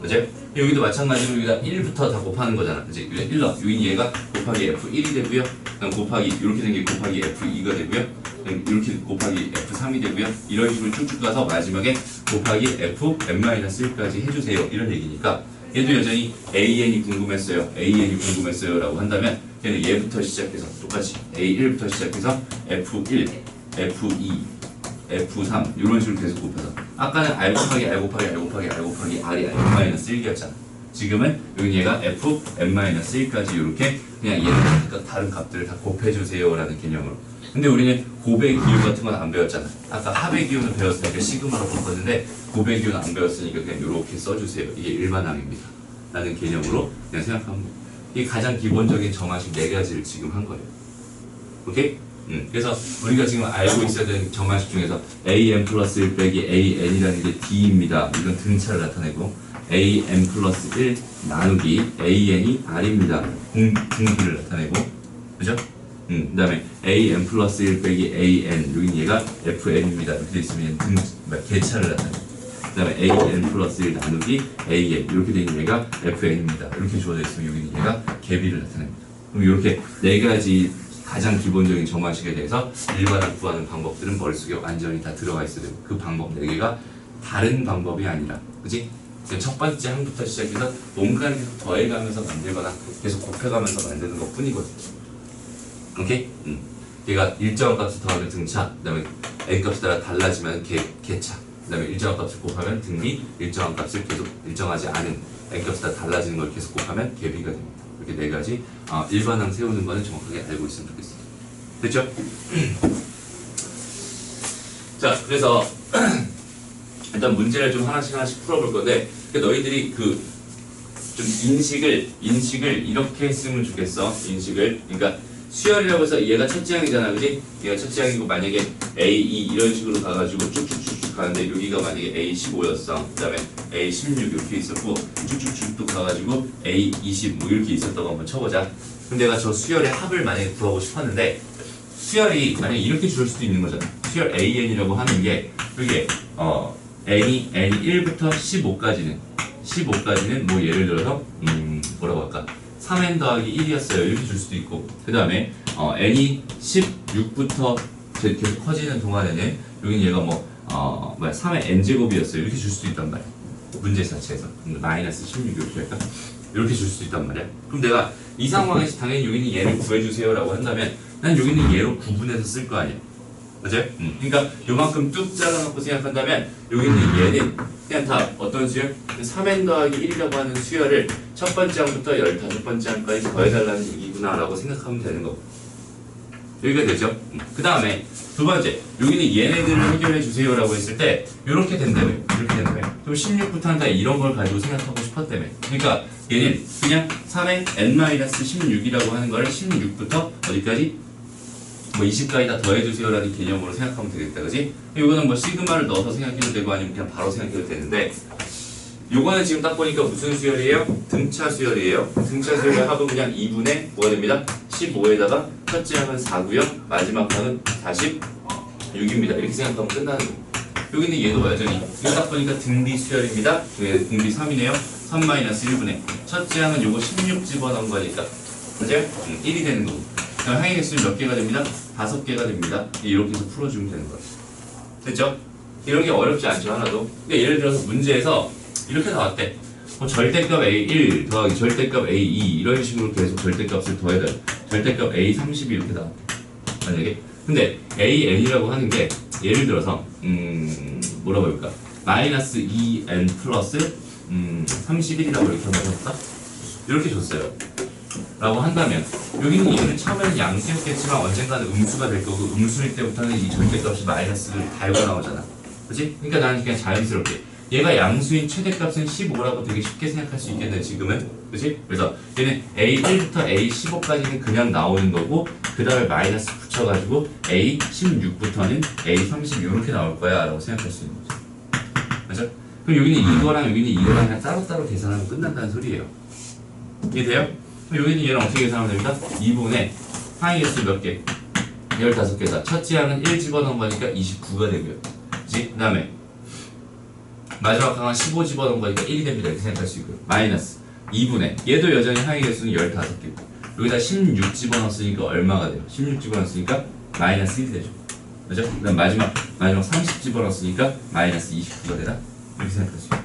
맞아요? 여기도 마찬가지로 여기다 1부터 다 곱하는 거잖아. 그치? 1로 여기 얘가 곱하기 F1이 되고요. 그다음 곱하기 이렇게 된 게 곱하기 F2가 되고요. 이렇게 곱하기 F3이 되고요. 이런 식으로 쭉쭉 가서 마지막에 곱하기 Fn-1까지 해주세요. 이런 얘기니까 얘도 여전히 AN이 궁금했어요 라고 한다면 얘는 얘부터 시작해서 똑같이 A1부터 시작해서 F1, F2, F3 이런 식으로 계속 곱해서 아까는 R 곱하기 R 곱하기 R 곱하기 R이 n-1이었잖아. 지금은 여기 얘가 fn-1까지 이렇게 그냥 얘는 각각 다른 값들을 다 곱해주세요라는 개념으로. 근데 우리는 곱의 기호 같은 건 안 배웠잖아. 아까 합의 기호는 배웠으니까 시그마로 바꿨는데 곱의 기호는 안 배웠으니까 그냥 이렇게 써주세요. 이게 일반항입니다. 라는 개념으로 그냥 생각하면 돼요. 이게 가장 기본적인 정화식 4가지를 지금 한 거예요. 오케이? 그래서 우리가 지금 알고 있어야 되는 정화식 중에서 an 플러스 1 빼기 an이라는 게 d입니다. 이건 등차를 나타내고 an 플러스 1 나누기 an이 r입니다. 등비를 나타내고 그죠? 그 다음에 an 플러스 1 빼기 an 여긴 얘가 fn입니다. 이렇게 돼 있으면 개차를 나타내고 그 다음에 an 플러스 1 나누기 an 이렇게 돼 있는 얘가 fn입니다. 이렇게 주어져 있으면 여기는 얘가 개비를 나타냅니다. 그럼 이렇게 4가지 가장 기본적인 정화식에 대해서 일반항 구하는 방법들은 머릿속에 완전히 다 들어가 있어야 되고 그 방법 4개가 다른 방법이 아니라 그치? 첫 번째 항부터 시작해서 뭔가를 계속 더해가면서 만들거나 계속 곱해가면서 만드는 것 뿐이거든. 오케이? 얘가 일정한 값을 더하면 등차, 그 다음에 n값에 따라 달라지면 개차, 그 다음에 일정한 값을 곱하면 등비, 일정한 값을 계속 일정하지 않은 n값에 따라 달라지는 걸 계속 곱하면 개비가 됩니다. 이렇게 4가지 일반항 세우는 거는 정확하게 알고 있으면 좋겠습니다. 됐죠? 자, 그래서 일단 문제를 좀 하나씩 풀어볼 건데 너희들이 그 좀 인식을 이렇게 했으면 좋겠어. 인식을 그러니까 수열이라고 해서 얘가 첫째 항이잖아, 그지? 얘가 첫째 항이고 만약에 A2 이런 식으로 가가지고 쭉쭉쭉쭉 가는데 여기가 만약에 A15였어. 그 다음에 A16 이렇게 있었고 쭉쭉쭉 또 가가지고 A20 뭐 이렇게 있었다고 한번 쳐보자. 그럼 내가 저 수열의 합을 만약에 구하고 싶었는데 수열이 만약에 이렇게 줄 수도 있는 거잖아. 수열 AN이라고 하는 게 이게 N이 1부터 15까지는 뭐 예를 들어서 뭐라고 할까 3n 더하기 1이었어요 이렇게 줄 수도 있고 그 다음에 n이 16부터 계속 커지는 동안에는 여기는 얘가 3의 n제곱이었어요 이렇게 줄 수도 있단 말이야. 문제 자체에서 마이너스 16 이렇게 할까? 이렇게 줄 수도 있단 말이야. 그럼 내가 이 상황에서 당연히 여기는 얘를 구해주세요 라고 한다면 난 여기는 얘로 구분해서 쓸 거 아니야. 맞아요? 그러니까 요만큼 뚝 잘라놓고 생각한다면 여기는 얘는 그냥 다 어떤 수열? 3n 더하기 1이라고 하는 수열을 첫 번째 항부터 15번째 항까지 더해달라는 얘기구나 라고 생각하면 되는 거고 여기가 되죠? 그 다음에 두 번째 여기는 얘네들을 해결해 주세요 라고 했을 때 이렇게 된다며 이렇게 된다며 그럼 16부터 한다 이런 걸 가지고 생각하고 싶었다며 그러니까 얘는 그냥 3의 n-16이라고 하는 거를 16부터 어디까지? 20까지 다 더해주세요 라는 개념으로 생각하면 되겠다, 그지? 이거는 뭐 시그마를 넣어서 생각해도 되고 아니면 그냥 바로 생각해도 되는데 요거는 지금 딱 보니까 무슨 수열이에요? 등차 수열이에요. 등차 수열의 합은 그냥 2분의 뭐가 됩니다? 15에다가 첫째 항은 4고요 마지막 항은 46입니다. 이렇게 생각하면 끝나는 거예요. 여기는 얘도 여전히 이거 딱 보니까 등비 수열입니다. 등비 3이네요. 3-1분의 첫째 항은 요거 16 집어넣은 거니까 맞아요? 1이 되는 거고 그럼 항의 개수는 몇 개가 됩니다? 5개가 됩니다. 이렇게 해서 풀어주면 되는 거예요. 됐죠? 이런 게 어렵지 않죠, 하나도. 그러니까 예를 들어서 문제에서 이렇게 나왔대. 절대값 A1 더하기 절대값 A2 이런 식으로 계속 절대값을 더해야 돼. 절대값 A30이 이렇게 나왔대. 만약에. 근데 AN이라고 하는 게 예를 들어서 뭐라고 할까? 마이너스 2N 플러스 31이라고 이렇게 한번 해볼까? 이렇게 줬어요. 라고 한다면 여기는 얘는 처음에는 양수였겠지만 언젠가는 음수가 될 거고 음수일 때부터는 이 절대값이 마이너스를 달고 나오잖아. 그치? 그러니까 나는 그냥 자연스럽게 얘가 양수인 최대값은 15라고 되게 쉽게 생각할 수 있겠네 지금은. 그치? 그래서 얘는 A1부터 A15까지는 그냥 나오는 거고 그 다음에 마이너스 붙여가지고 A16부터는 A30 이렇게 나올 거야 라고 생각할 수 있는 거죠. 맞죠? 그럼 여기는 이거랑 여기는 이거랑 그냥 따로따로 계산하면 끝난다는 소리예요. 이해돼요? 여기는 얘는 어떻게 계산하면 됩니다? 2분의 항의 개수 몇 개? 15개다. 첫째 항은 1 집어넣은 거니까 29가 되고요. 그치? 그 다음에 마지막 항은 15 집어넣은 거니까 1이 됩니다. 이렇게 생각할 수 있고요. 마이너스 2분의 얘도 여전히 항의 개수는 15개고 여기다 16 집어넣었으니까 얼마가 돼요? 16 집어넣었으니까 마이너스 1이 되죠. 그죠? 그 다음 마지막 30 집어넣었으니까 마이너스 29가 되다. 이렇게 생각할 수 있어요.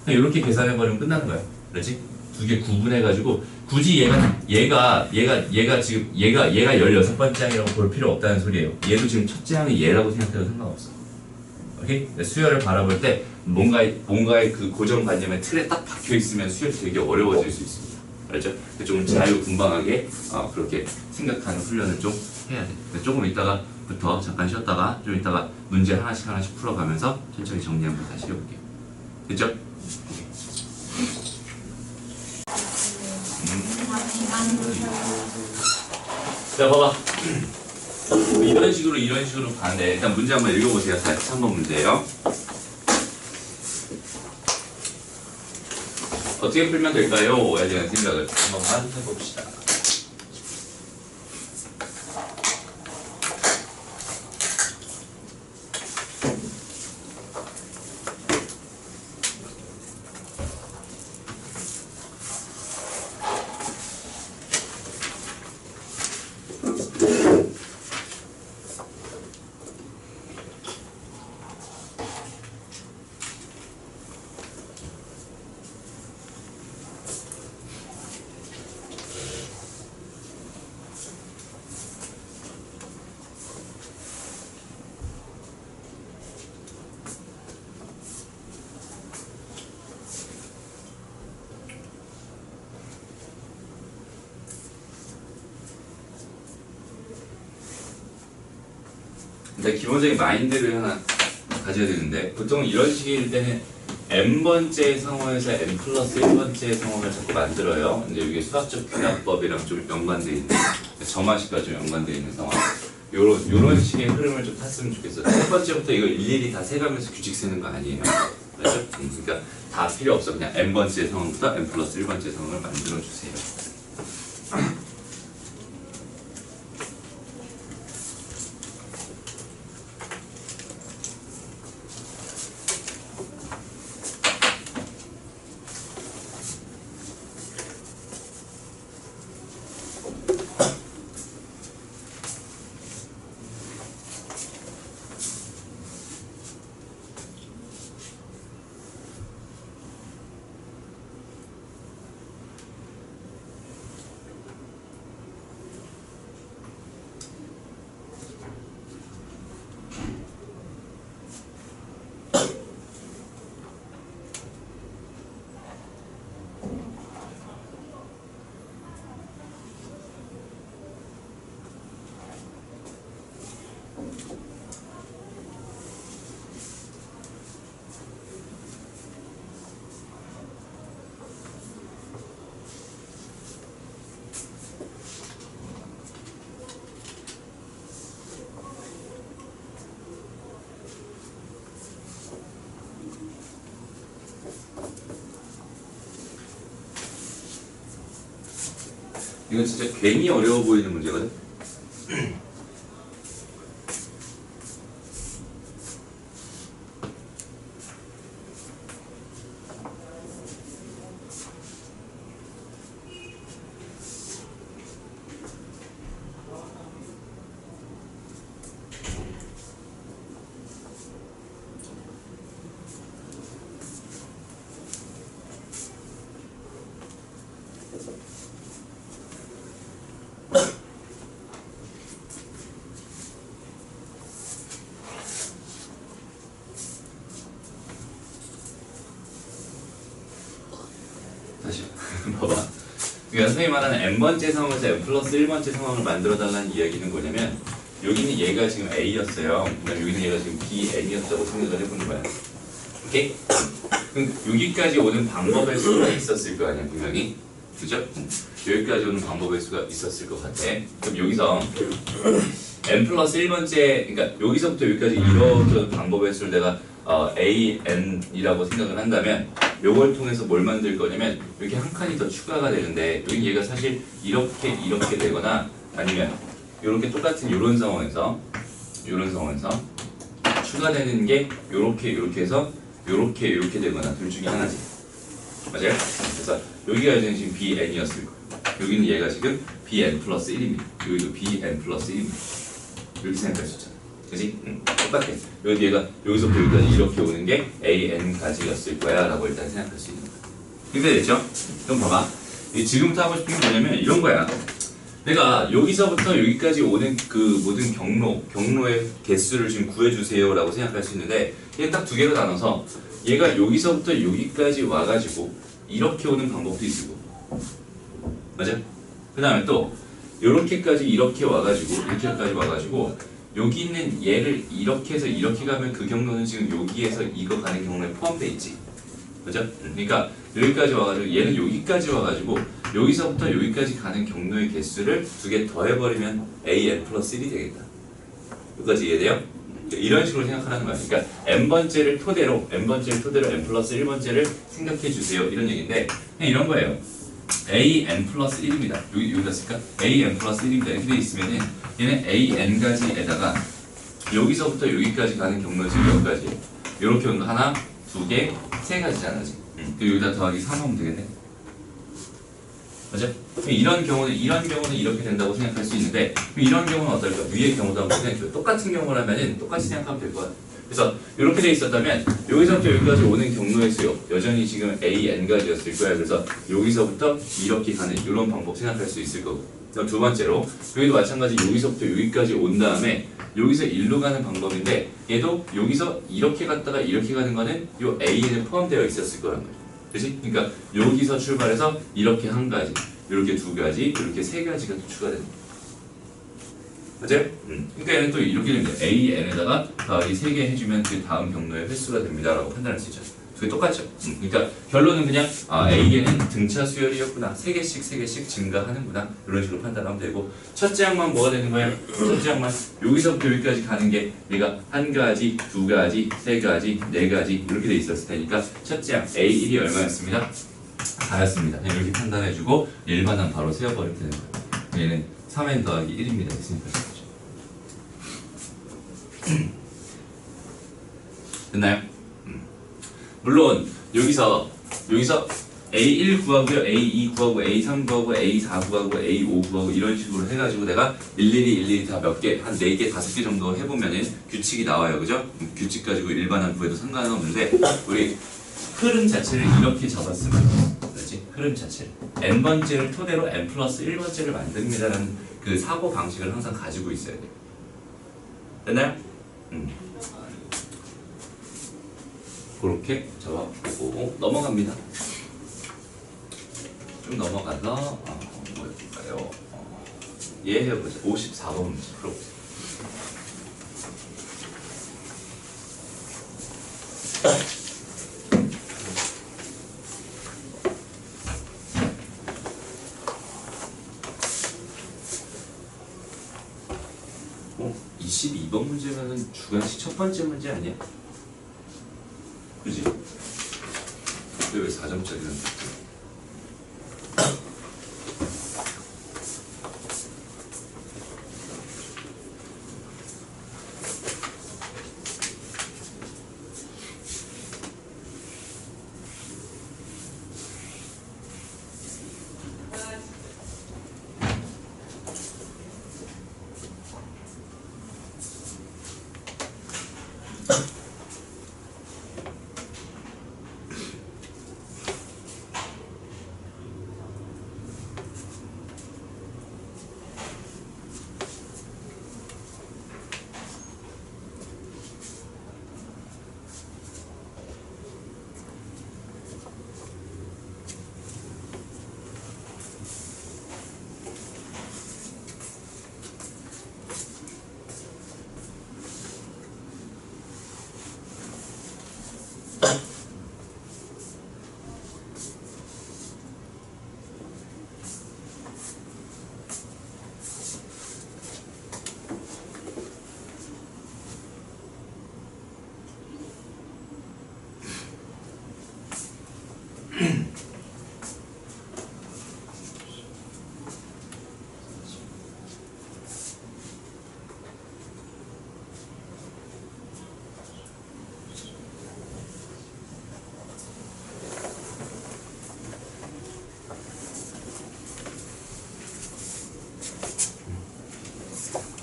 이렇게 계산해버리면 끝나는 거예요. 그렇지? 두 개 구분해가지고 굳이 얘가 지금 얘가 16번째 항이라고 볼 필요 없다는 소리예요. 얘도 지금 첫째 항이 얘라고 생각해도 상관없어. 오케이? 수열을 바라볼 때 뭔가의 그 고정관념의 틀에 딱 박혀 있으면 수열이 되게 어려워질 수 있습니다. 알죠? 좀 자유분방하게 그렇게 생각하는 훈련을 좀 해야 돼. 조금 이따가부터 잠깐 쉬었다가 좀 이따가 문제 하나씩 풀어가면서 천천히 정리 한번 다시 해볼게요. 됐죠? 자, 봐봐. 이런 식으로 가는데 일단 문제 한번 읽어보세요. 43번 문제예요. 어떻게 풀면 될까요?에 대한 생각을 한번 해봅시다. 일단 기본적인 마인드를 하나 가져야 되는데 보통 이런 식일 때는 n번째 상황에서 n 플러스 1번째 상황을 자꾸 만들어요. 근데 이게 수학적 귀납법이랑 좀 연관되어 있는 점화식과 좀 연관되어 있는 상황. 요런 식의 흐름을 좀 탔으면 좋겠어요. 첫 번째부터 이걸 일일이 다 세가면서 규칙 세는 거 아니에요. 그렇죠? 그러니까 다 필요 없어. 그냥 n번째 상황부터 n 플러스 1번째 상황을 만들어 주세요. 이건 진짜 괜히 어려워 보이는 문제거든. 다시 봐봐. 그러니까 선생님 말하는 n번째 상황에서 n 플러스 1번째 상황을 만들어달라는 이야기는 뭐냐면 여기는 얘가 지금 a였어요. 그다음 여기는 얘가 지금 bn이었다고 생각을 해보는 거야. 오케이? 그럼 여기까지 오는 방법의 수가 있었을 거 아니야, 분명히. 그죠? 여기까지 오는 방법의 수가 있었을 것 같아. 그럼 여기서 n 플러스 1번째, 그러니까 여기서부터 여기까지 이런 방법의 수를 내가 an이라고 생각을 한다면 요걸 통해서 뭘 만들 거냐면 이렇게 한 칸이 더 추가가 되는데 여기 얘가 사실 이렇게 되거나 아니면 이렇게 똑같은 요런 상황에서 추가되는 게 요렇게 해서 요렇게 되거나 둘 중에 하나지. 맞아요? 그래서 여기가 이제 지금 bn이었을 거예요. 여기는 얘가 지금 bn 플러스 1입니다. 여기도 bn 플러스 1입니다. 이렇게 생각할 수 있잖아. 그치? 똑같아. 여기 얘가 여기서부터 여기까지 이렇게 오는 게 an까지였을 거야 라고 일단 생각할 수 있는 거야. 이렇게 됐죠? 그럼 봐봐. 지금부터 하고 싶은 게 뭐냐면 이런 거야. 내가 여기서부터 여기까지 오는 그 모든 경로의 개수를 지금 구해주세요 라고 생각할 수 있는데 얘 딱 두 개로 나눠서 얘가 여기서부터 여기까지 와가지고 이렇게 오는 방법도 있고, 맞아? 그 다음에 또 요렇게까지 이렇게 와가지고 이렇게까지 와가지고 여기 있는 얘를 이렇게 해서 이렇게 가면 그 경로는 지금 여기에서 이거 가는 경로에 포함되어 있지, 그죠? 그러니까 여기까지 와가지고 얘는 여기까지 와가지고 여기서부터 여기까지 가는 경로의 개수를 두 개 더해버리면 an 플러스 1이 되겠다. 여기까지 이해돼요? 이런 식으로 생각하라는 거야. 그러니까 n번째를 토대로 n 플러스 1번째를 생각해 주세요, 이런 얘기인데 그냥 이런 거예요. an 플러스 1입니다. 여기다 쓸까? an 플러스 1입니다. 이렇게 돼 있으면은 얘는 an가지에다가 여기서부터 여기까지 가는 경로지, 여기까지 이렇게 오는 거 하나, 두 개, 세 가지잖아, 지금. 여기다 더하기 3 하면 되겠네. 맞죠? 이런 경우는 이렇게 된다고 생각할 수 있는데, 이런 경우는 어떨까? 위의 경우도 한번 생각해요. 똑같은 경우라면은 똑같이 생각하면 될 것 같아. 그래서 이렇게 돼 있었다면 여기서부터 여기까지 오는 경로의 수요, 여전히 지금 an가지였을 거야. 그래서 여기서부터 이렇게 가는 이런 방법 생각할 수 있을 거고. 그럼 두 번째로 여기도 마찬가지 여기서부터 여기까지 온 다음에 여기서 일로 가는 방법인데 얘도 여기서 이렇게 갔다가 이렇게 가는 거는 요 an에 포함되어 있었을 거란 말이야. 그치? 그러니까 여기서 출발해서 이렇게 한 가지, 이렇게 두 가지, 이렇게 세 가지가 또 추가되는 거야. 맞아요? 그러니까 얘는 또 이렇게 됩니다. an에다가 더하기 3개 해주면 그 다음 경로의 횟수가 됩니다 라고 판단할 수 있죠. 두 개 똑같죠? 그러니까 결론은 그냥 A에는 등차 수열이었구나, 3개씩 증가하는구나, 이런 식으로 판단하면 되고, 첫째 항만 뭐가 되는 거야? 첫째 항만 여기서부터 여기까지 가는 게 얘가 한 가지, 두 가지, 세 가지, 네 가지 이렇게 돼 있었을 테니까 첫째 항 A1이 얼마였습니다? 4였습니다. 이렇게 판단해주고 일반항 바로 세워버리면 되는 거예요. 얘는 3n 더하기 1입니다. 있으니까 됐나요? 물론 여기서 A1 구하고요, A2 구하고, A3 구하고, A4 구하고, A5 구하고 이런 식으로 해가지고 내가 일일이 다 몇 개, 한 4개, 5개 정도 해보면은 규칙이 나와요, 그죠? 규칙 가지고 일반항 구해도 상관은 없는데 우리 흐름 자체를 이렇게 잡았으면, 그렇지? 흐름 자체를 n번째를 토대로 n 플러스 1번째를 만듭니다라는 그 사고 방식을 항상 가지고 있어야 돼요. 됐나요? 그렇게 잡아보고 넘어갑니다. 쭉 넘어가서 뭐였을까요? 얘 해보자. 54번 문제 풀어보세요. 어? 22번 문제면은 주관식 첫 번째 문제 아니야? 그지? 근데 왜 4점짜리는 없지?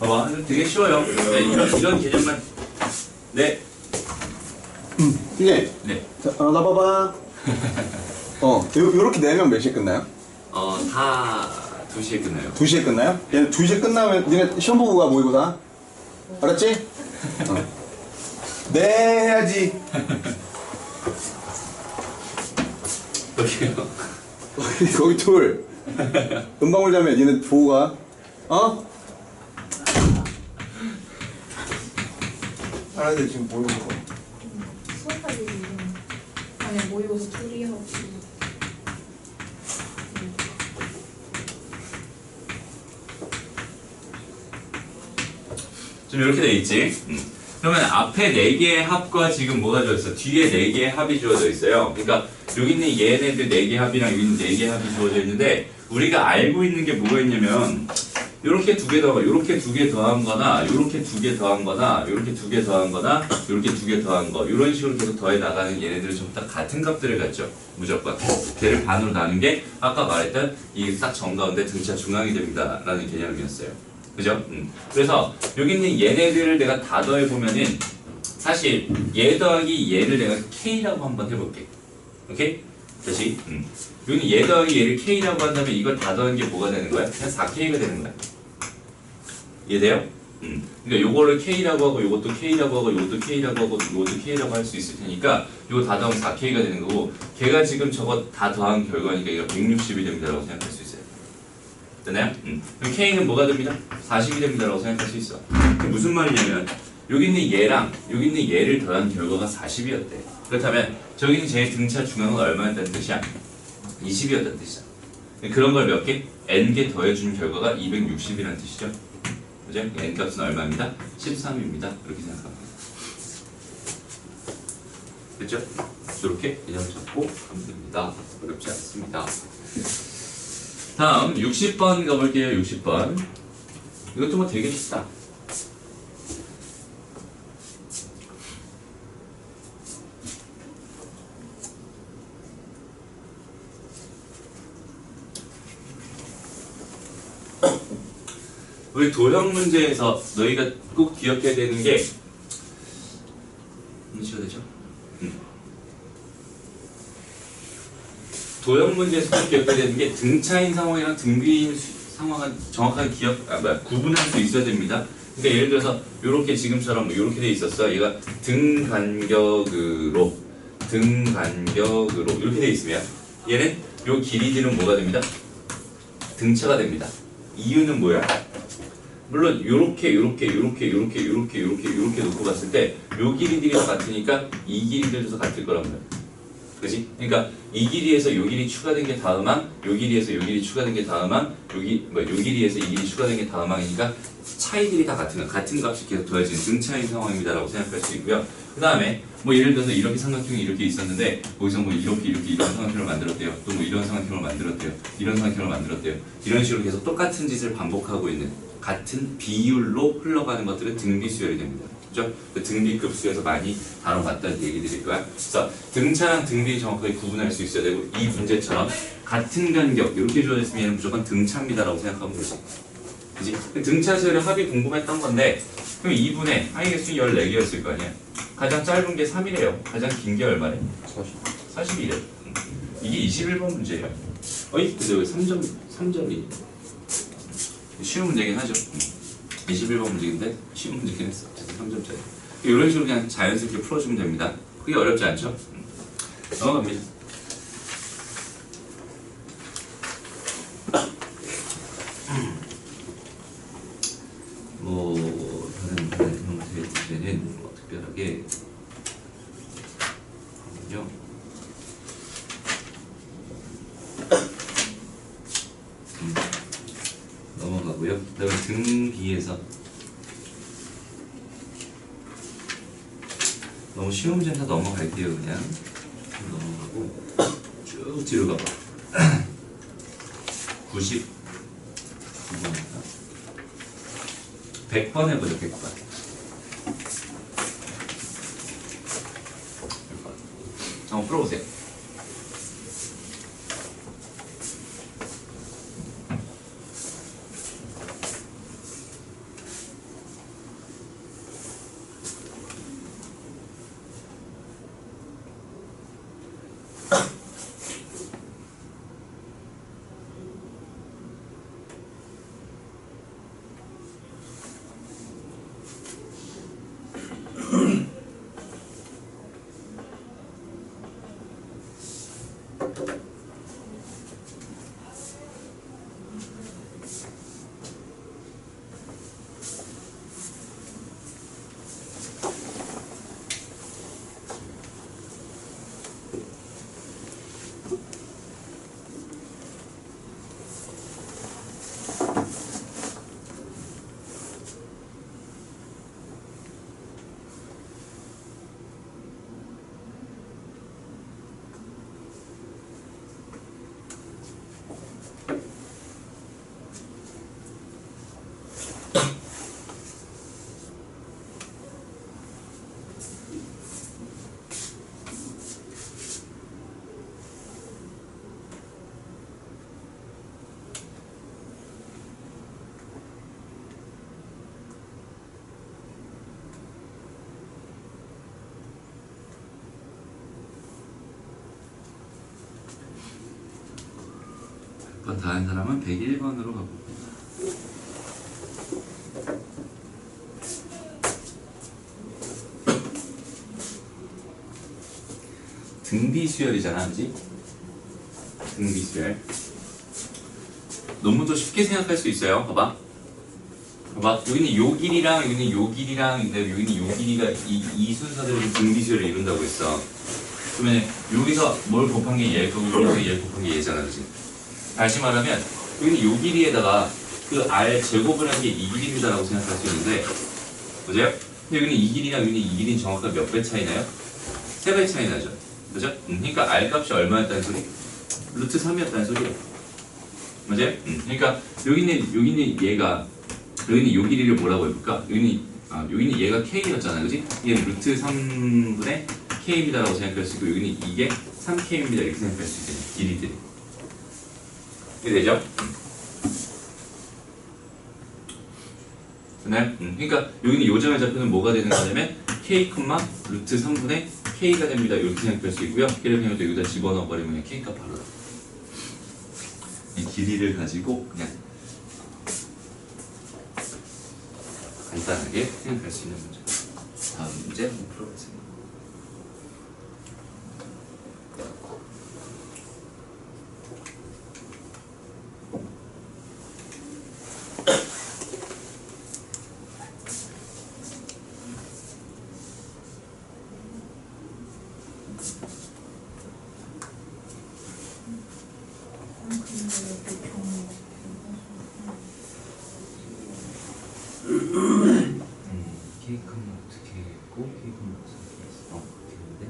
봐봐, 되게 쉬워요. 네, 이런 개념만. 네. 네. 네. 자, 나 봐봐. 요렇게 내면 몇 시에 끝나요? 다 2시에 끝나요. 2시에 끝나요? 얘는 2시에 끝나면 니네 시험 보고 가 모의고사. 알았지? 네 해야지. 여기요. 거기 둘. 은방울 자매 니네 보고 가. 어? 사람들 지금 보는 거. 수업할 일이 아니 모의고사 둘이 하고 좀 이렇게 돼 있지. 그러면 앞에 4개의 합과 지금 뭐가 주어졌어? 뒤에 4개의 합이 주어져 있어요. 그러니까 여기 있는 얘네들 4개 합이랑 여기 있는 4개 합이 주어져 있는데 우리가 알고 있는 게 뭐가 있냐면 요렇게 2개 더하고 요렇게 2개 더한 거나 요렇게 2개 더한 거나 요렇게 2개 더한 거나 요렇게 2개 더한 거 이런 식으로 계속 더해 나가는 얘네들은 전부 다 같은 값들을 갖죠. 무조건. 걔를 반으로 나눈 게 아까 말했던 이 딱 정가운데 등차 중앙이 됩니다. 라는 개념이었어요. 그죠? 그래서 여기 있는 얘네들을 내가 다 더해보면은 사실 얘 더하기 얘를 내가 K라고 한번 해볼게. 오케이? 다시. 여기는 얘 더하기 얘를 K라고 한다면 이걸 다 더한 게 뭐가 되는 거야? 그냥 4K가 되는 거야. 이해돼요? 그러니까 요거를 K라고 하고 요것도 K라고 하고 요것도 K라고 하고 요것도 K라고 할 수 있을 테니까 요거 다 더하면 4K가 되는 거고 걔가 지금 저거 다 더한 결과니까 이거 160이 됩니다라고 생각할 수 있어요. 되나요? 그럼 K는 뭐가 됩니다? 40이 됩니다라고 생각할 수 있어. 그게 무슨 말이냐면 여기 있는 얘랑 여기 있는 얘를 더한 결과가 40이었대. 그렇다면 저기 있는 제 등차 중앙은 얼마였다는 뜻이야? 20이었다는 뜻이야. 그런 걸 몇 개? n개 더해준 결과가 260이라는 뜻이죠. 그죠? n 값은 얼마입니다? 13입니다. 이렇게 생각합니다. 됐죠? 이렇게 그냥 잡고 하면 됩니다. 어렵지 않습니다. 다음 60번 가볼게요. 60번. 이것도 뭐 되게 쉽다. 우리 도형 문제에서 너희가 꼭 기억해야 되는 게 뭐가 되죠? 도형 문제에서 꼭 기억해야 되는 게 등차인 상황이랑 등비인 상황은 정확하게 구분할 수 있어야 됩니다. 그러니까 예를 들어서 이렇게 지금처럼 이렇게 돼 있었어. 얘가 등 간격으로 이렇게 돼 있으면 얘는 요 길이들은 뭐가 됩니다? 등차가 됩니다. 이유는 뭐야? 물론 요렇게 놓고 봤을 때 요 길이들이 같으니까 이 길이들도 같을 거란 말이야. 그지? 그러니까 이 길이에서 요 길이 추가된 게 다음항, 요 길이에서 요 길이 추가된 게 다음항, 요 길이에서 이 길이 추가된 게 다음항이니까 차이들이 다 같은 값이 계속 더해지는 등차인 상황입니다라고 생각할 수 있고요. 그 다음에 뭐 예를 들어서 이렇게 삼각형이 이렇게 있었는데 거기서 뭐 이렇게 이런 삼각형을 만들었대요. 또 뭐 이런 삼각형을 만들었대요. 이런 삼각형을 만들었대요. 이런 식으로 계속 똑같은 짓을 반복하고 있는 같은 비율로 흘러가는 것들은 등비수열이 됩니다. 그죠? 그 등비급수에서 많이 다뤄봤던 얘기들일 거야. 그래서 등차랑 등비 정확하게 구분할 수 있어야 되고 이 문제처럼 같은 간격 이렇게 주어졌으면 얘는 무조건 등차입니다라고 생각하면 되지. 그지? 등차수열의 합이 궁금했던 건데 그럼 2분의 항의 개수는 14개였을 거 아니야. 가장 짧은 게 3이래요. 가장 긴 게 얼마래? 40이래. 이게 21번 문제예요. 어이? 근데 왜 3점이? 쉬운 문제긴 하죠. 21번 문제인데 쉬운 문제긴 했어. 3점짜리. 이런 식으로 그냥 자연스럽게 풀어주면 됩니다. 그게 어렵지 않죠? 넘어갑니다. 뭐 다른 형태의 문제는 뭐 특별하게 하면요. 넘어가고요. 그다음에 등비에서 너무 쉬운 문제는 다 넘어갈게요. 그냥 넘어가고 쭉 뒤로 가봐. 99번입니다. 100번 해보죠. 100번. 한번 풀어보세요. 100번 다 한 사람은 101번으로 가봅니다. 등비수열이잖아, 그지? 등비수열. 논문도 쉽게 생각할 수 있어요. 봐봐. 봐봐. 여기는 요 길이랑 여기는 요 길이랑 여기는 요 길이가 이 순서대로 등비수열을 이룬다고 했어. 그러면 여기서 뭘 곱한 게 얘일 거고 여기서 얘 곱한 게 얘잖아, 그지? 다시 말하면 여기는 요 길이에다가 그 R 제곱을 한 게 이 길이다라고 생각할 수 있는데, 그죠? 근데 여기는 이 길이랑 여기는 이 길이는 정확하게 몇 배 차이 나요? 3배 차이 나죠. 그죠? 그러니까 R 값이 얼마였다는 소리? 루트 3이었다는 소리예요. 맞아요? 그러니까 여기는 얘가 여기는 요 길이를 뭐라고 해볼까? 여기는 얘가 K였잖아, 그지? 얘는 루트 3분의 K입니다라고 생각할 수 있고 여기는 이게 3K입니다 이렇게 생각할 수 있겠네, 길이들이. 이게 되죠? 되나요? 그러니까 여기는 요점의 좌표는 뭐가 되는 거냐면 K, 루트 3분의 K가 됩니다 이렇게 생각할 수 있고요. K를 그냥 여기다 집어넣어 버리면 K값 바로 나와요. 이 길이를 가지고 그냥 간단하게 생각할 수 있는 문제. 다음 문제 한번 풀어보세요. K값은 어떻게 했고 K값은 어떻게 했어? 어떻게 했는데?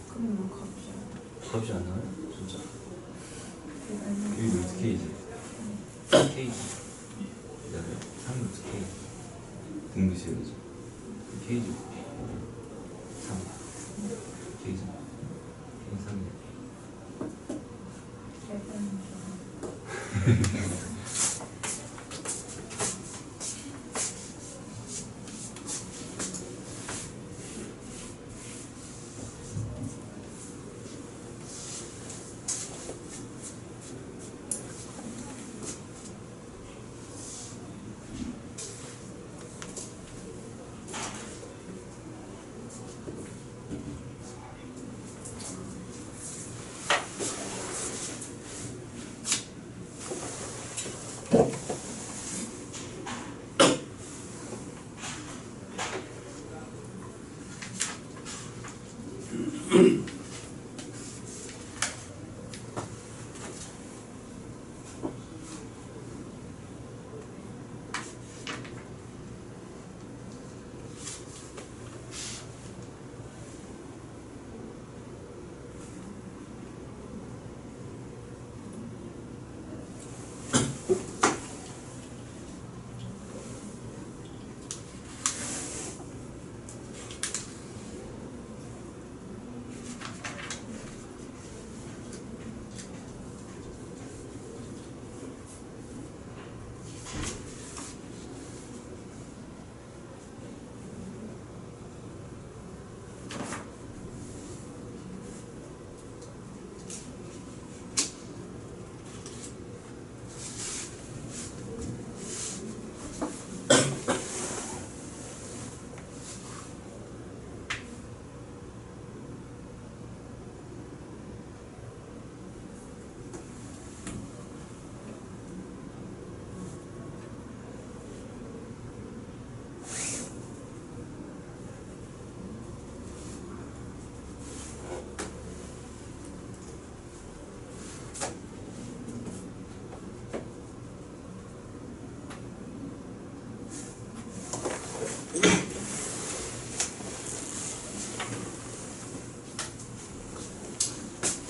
그러면 값이 값이 안 나와요? 진짜? 여기 루트 K지? K지? 그다음에 3루트 K 등비수열이죠. K지? 3 K지? K 3이야.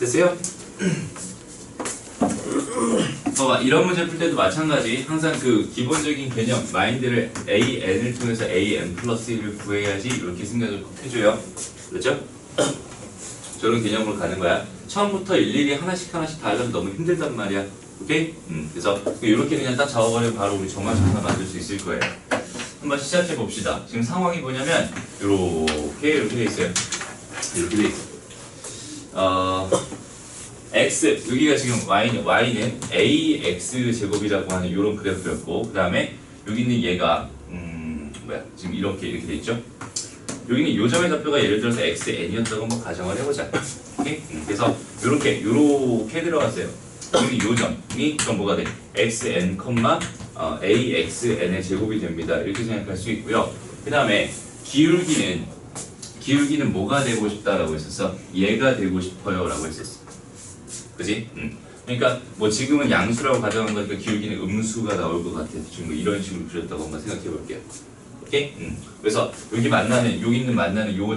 됐어요? 봐봐, 이런 문제 풀 때도 마찬가지. 항상 그 기본적인 개념 마인드를 AN을 통해서 AN 플러스 1을 구해야지 이렇게 생각을 꼭 해줘요. 그렇죠? 저런 개념으로 가는 거야. 처음부터 일일이 하나씩 다 하려면 너무 힘들단 말이야. 오케이? 그래서 이렇게 그냥 딱 잡아버리면 바로 우리 정말 하나 만들 수 있을 거예요. 한번 시작해 봅시다. 지금 상황이 뭐냐면 이렇게 돼 있어요. 이렇게 돼 있어. x 여기가 지금 y는 ax 제곱이라고 하는 이런 그래프였고, 그 다음에 여기 있는 얘가 지금 이렇게 돼 있죠. 여기는 요 점의 좌표가 예를 들어서 xn이었다고 한번 가정을 해보자. 오케이? 그래서 이렇게 들어갔어요. 여기 요 점이 그럼 뭐가 돼? xn, axn의 제곱이 됩니다. 이렇게 생각할 수 있고요. 그 다음에 기울기는 뭐가 되고 싶다라고 했었어? 얘가 되고 싶어요라고 했었어. 그지? 그러니까 뭐 지금은 양수라고 가정한 거니까 기울기는 음수가 나올 것 같아서 지금 뭐 이런 식으로 그렸다고 한번 생각해 볼게요. 오케이? 그래서 여기 있는 만나는 요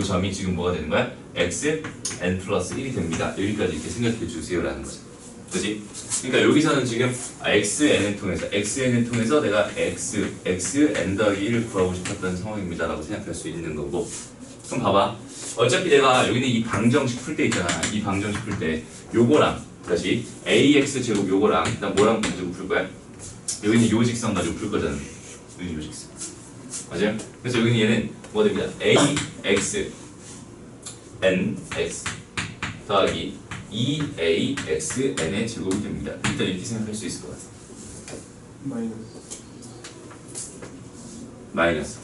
점이 지금 뭐가 되는 거야? x n 플러스 1이 됩니다. 여기까지 이렇게 생각해 주세요라는 거죠. 그지? 그러니까 여기서는 지금 xn을 통해서 내가 xn 더하기 1을 구하고 싶었던 상황입니다라고 생각할 수 있는 거고. 그럼 봐봐. 어차피 내가 여기는 이 방정식 풀 때 있잖아. 이 방정식 풀 때 요거랑 다시 ax 제곱 요거랑 그다음 뭐랑 가지고 풀 거야? 여기는 요 직선 가지고 풀 거잖아. 여기 요 직선. 맞아요? 그래서 여기는 얘는 뭐 됩니다. ax nx 더하기 2axn의 제곱이 됩니다. 일단 이렇게 생각할 수 있을 것 같아. 마이너스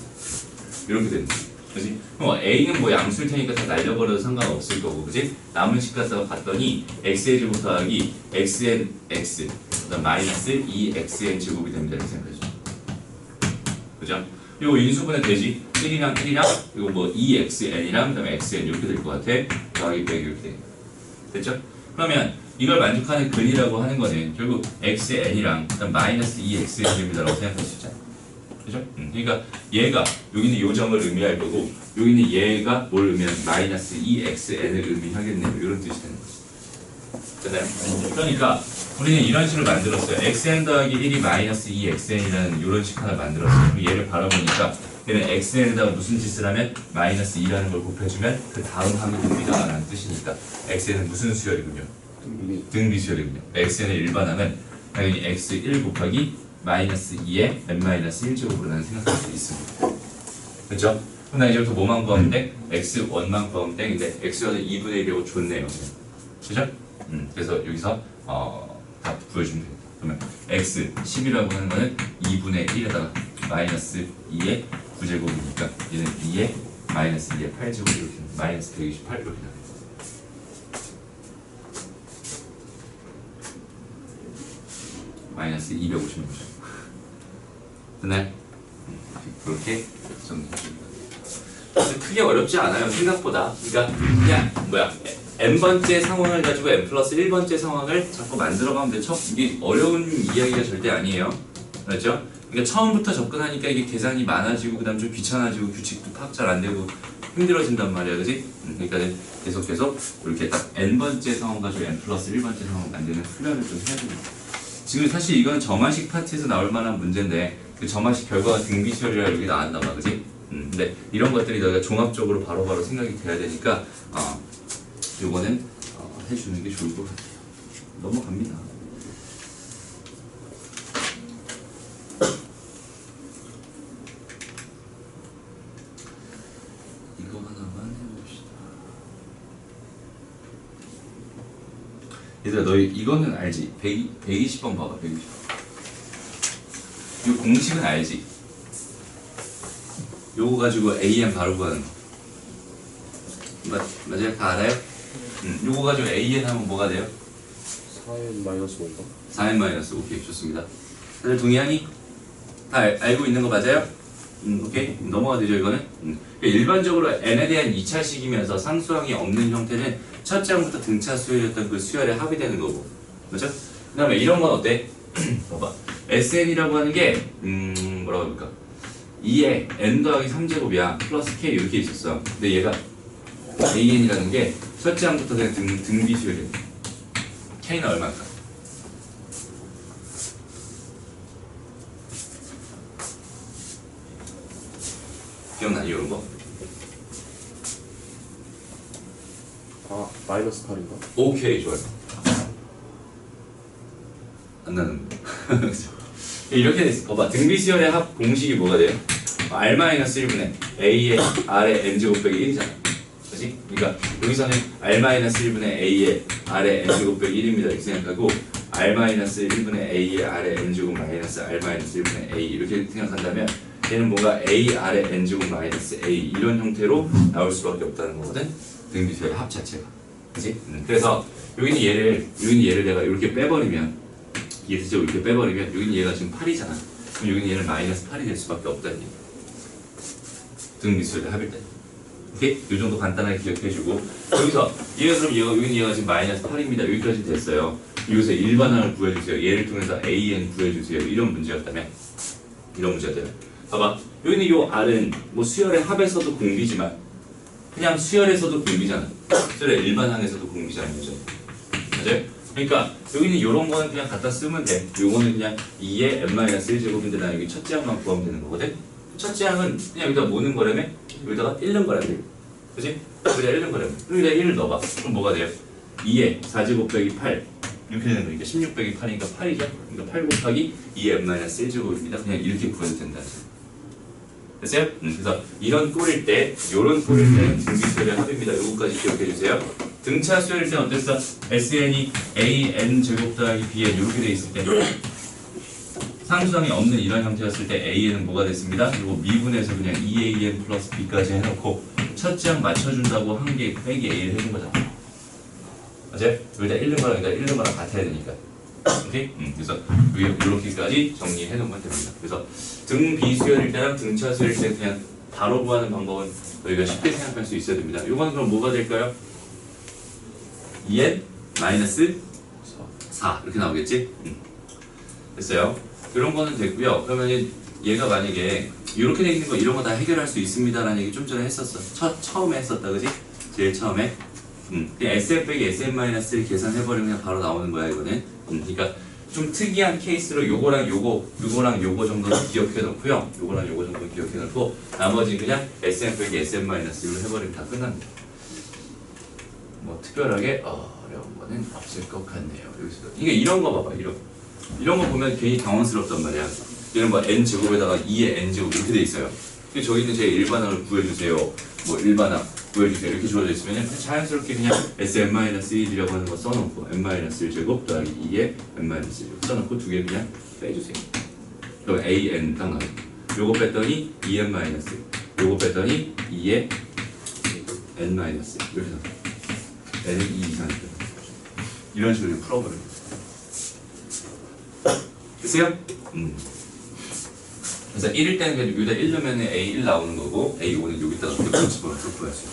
이렇게 됩니다. 그지? a는 뭐 양수일 테니까 다 날려버려도 상관없을 거고, 그지? 남은 식 갖다가 봤더니 x의 제곱 더하기 xnx 그다음 마이너스 2xn 제곱이 됩니다. 이렇게 생각하죠. 그죠? 요거 인수분해 되지? 1이랑 이거 뭐 2xn이랑 그다음에 xn 이렇게 될 것 같아. 더하기 100 이렇게 돼. 됐죠? 그러면 이걸 만족하는 근이라고 하는 거는 결국 xn이랑 그다음 마이너스 2xn 됩니다라고 생각할 수 있잖아. 그죠? 그러니까 얘가 여기는 요 점을 의미할 거고, 여기는 얘가 뭘 의미하는 마이너스 2xn을 의미하겠네요. 이런 뜻이 되는 거죠. 됐나요? 그러니까 우리는 이런 식으로 만들었어요. xn 더하기 1이 마이너스 2xn이라는 이런 식 하나 만들었어요. 그럼 얘를 바라보니까 얘는 xn에다가 무슨 짓을 하면 마이너스 2라는 걸 곱해주면 그 다음 하면 됩니다 라는 뜻이니까 xn은 무슨 수열이군요? 등비수열이군요. xn을 일반하면 당연히 x1 곱하기 마이너스 2에 n-1 제곱으로 나는 생각할 수 있습니다. 그렇죠? 그럼 나 이제부터 뭐만 구하면 돼? x1만 구하면 돼. 근데 x1은 2분의 1이라고 줬네요. 그죠? 그래서 여기서 다 구해주면 됩니다. 그러면 x10이라고 하는 거는 2분의 1에다가 마이너스 2의 9제곱이니까 얘는 2의 마이너스 2의 8제곱 이렇게 마이너스 128 이렇게 나와요. 마이너스 256. 됐나요? 그렇게 정리해줍니다. 크게 어렵지 않아요. 생각보다. 그러니까 그냥 n번째 상황을 가지고 n 플러스 1번째 상황을 자꾸 만들어가면 되죠. 이게 어려운 이야기가 절대 아니에요. 그렇죠? 그러니까 처음부터 접근하니까 이게 계산이 많아지고 그다음 좀 귀찮아지고 규칙도 파악 잘 안 되고 힘들어진단 말이야. 그지? 그러니까 계속 이렇게 딱 n번째 상황 가지고 n 플러스 1번째 상황 만드는 훈련을 좀 해야 됩니다. 지금 사실 이건 점화식 파트에서 나올 만한 문제인데 그 점화식 결과가 등비수열이라 여기 나왔나 봐. 그지? 근데 이런 것들이 너희가 종합적으로 바로바로 생각이 돼야 되니까 요거는 해주는 게 좋을 것 같아요. 넘어갑니다. 이거 하나만 해봅시다. 얘들아 너희 이거는 알지? 120번 봐봐. 120번. 이 공식은 알지? 요거 가지고 AN 바로 구하는 거. 맞아요? 다 알아요? 요거 가지고 AN 하면 뭐가 돼요? 4n 마이너스 5가? 4n 마이너스 5. 오케이, 좋습니다. 다들 동의하니? 다 알고 있는 거 맞아요? 오케이, 넘어가 되죠 이거는? 일반적으로 n에 대한 2차식이면서 상수항이 없는 형태는 첫 장부터 등차 수열이었던 그 수열에 합의되는 거고, 그렇죠? 그 다음에 이런 건 어때? 봐봐, sn이라고 하는 게 뭐라고 해볼까? 2에 n 더하기 3제곱이야 플러스 k 이렇게 있었어. 근데 얘가 an이라는 게 첫째 항부터 그냥 등비 수열이 K는 얼마일까? 기억나니 이런 거? 아, 마이너스 8인가? 오케이 좋아요. 안 나는 이렇게 돼 있어. 봐봐 등비 수열의 합 공식이 뭐가 돼요? R-1분의 A의 R의 N 제곱 빼기 1이잖아. 그렇지? 그러니까 여기서는 R-1분의 A의 R의 N 제곱 빼기 1입니다. 이렇게 생각하고 R-1분의 A의 R의 N 제곱 마이너스 R-1분의 A 이렇게 생각한다면 얘는 뭔가 A R의 N 제곱 마이너스 A 이런 형태로 나올 수밖에 없다는 거거든. 등비 수열의 합 자체가. 그렇지? 그래서 여기는 얘를 내가 이렇게 빼버리면 얘도 이렇게 빼버리면 여기는 얘가 지금 8이잖아. 그럼 여기는 얘는 마이너스 8이 될 수밖에 없다는 얘기. 등비수열의 합일 때. 오케이? 이 정도 간단하게 기억해주고 여기서 여기는 얘가 지금 마이너스 8입니다. 여기까지 됐어요. 여기서 일반항을 구해주세요. 얘를 통해서 AN 구해주세요. 이런 문제였다면 봐봐. 여기는 요 R은 뭐 수열의 합에서도 공비지만 그냥 수열에서도 공비잖아. 수열의 일반항에서도 공비잖아요. 맞아요? 그러니까 여기는 이런 거는 그냥 갖다 쓰면 돼. 요거는 그냥 2의 n-1제곱인데 나 여기 첫째 항만 구하면 되는 거거든. 첫째 항은 그냥 여기다 뭐는 거라며? 여기다가 1는 거라며. 그치? 여기다 1는 거라며. 여기다 1을 넣어봐. 그럼 뭐가 돼요? 2의 4제곱 빼기 8 이렇게 되는 거니까 16 빼기 8이니까 8이죠? 그러니까 8 곱하기 2의 n-1제곱입니다. 그냥 이렇게 구해도 된다. 됐어요? 그래서 이런 꼴일 때, 요런 꼴일 때는 등비수열의 합입니다. 요거까지 기억해 주세요. 등차 수열일 때는 어땠어? SN이 AN 제곱 더하기 BN 이렇게 돼 있을 때 상수항이 없는 이런 형태였을 때 AN은 뭐가 됐습니다? 그리고 미분해서 그냥 2AN 플러스 B까지 해놓고 첫째 항 맞춰준다고 한 개 빼기 A를 해준 거잖아. 맞아요? 여기다 1는 거랑 여기다 1는 거랑 같아야 되니까. 오케이? 그래서 이렇게까지 정리해 놓으면 됩니다. 그래서 등비수열일 때랑 등차수열일 때 그냥 바로 구하는 방법은 저희가 쉽게 생각할 수 있어야 됩니다. 이건 그럼 뭐가 될까요? 2n 마이너스 4 이렇게 나오겠지? 됐어요. 이런 거는 됐고요. 그러면 얘가 만약에 이렇게 돼 있는 거 이런 거 다 해결할 수 있습니다라는 얘기 좀 전에 했었어. 처음에 했었다, 그지? 제일 처음에. 그냥 SF 빼기 SM-를 계산해버리면 그냥 바로 나오는 거야 이거는. 그러니까 좀 특이한 케이스로 요거랑 요거 정도는 기억해 놓고요. 요거랑 요거 정도는 기억해 놓고 나머지 그냥 SM 빼기 SM-로 해버리면 다 끝납니다. 뭐 특별하게 어려운 거는 없을 것 같네요. 여기서 이게 이런 거 봐봐. 이런 거 보면 괜히 당황스럽단 말이야. 얘는 뭐 n 제곱에다가 2의 n 제곱 이렇게 돼 있어요. 근데 저기는 제 일반항을 구해주세요. 뭐 일반항 구해주세요. 이렇게 주어져 있으면 자연스럽게 그냥 SM-1이라고 하는 거 써놓고 n-1 제곱 더하기 2의 n-1 써놓고 두 개 그냥 빼주세요. 그럼 an 딱 나와요. 요거 뺐더니 2n-, 요거 뺐더니 2의 n-, 이렇게 나와요. n은 2 이상이죠. 이런 식으로 풀어버려요. 됐어요? 그래서 1일 때는 그냥 여기다 1 넣으면 A1 나오는 거고 A5는 여기다가 그렇게 집어넣어서 구했어요.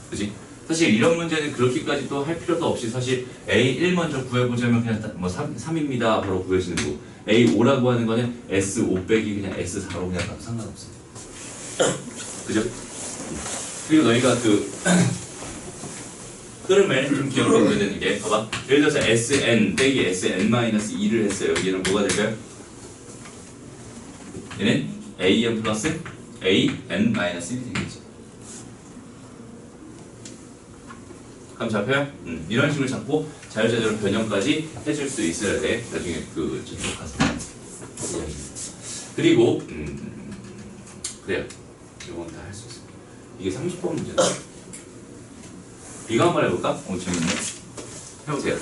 그치? 사실 이런 문제는 그렇게까지 또 할 필요도 없이 사실 A1 먼저 구해보자면 그냥 뭐 3입니다 바로 구해지는 거고 A5라고 하는 거는 S5 빼기 그냥 S4로 그냥 가도 상관없어요. 그죠? 그리고 너희가 그 흐름을 좀 기억해줘야 되는 게 봐봐. 예를 들어서 SN 빼기 SN-2를 했어요. 얘는 뭐가 될까요? 얘는 AN 플러스 AN-1이 되겠죠. 그럼 잡혀요? 이런 식으로 잡고 자유자재로 변형까지 해줄 수 있어야 돼. 나중에 그 저쪽 가서 그리고 그래요. 이건 다 할 수 있어. 이게 30번 문제다. 이거 한번 해볼까? 오 재밌네. 해보세요.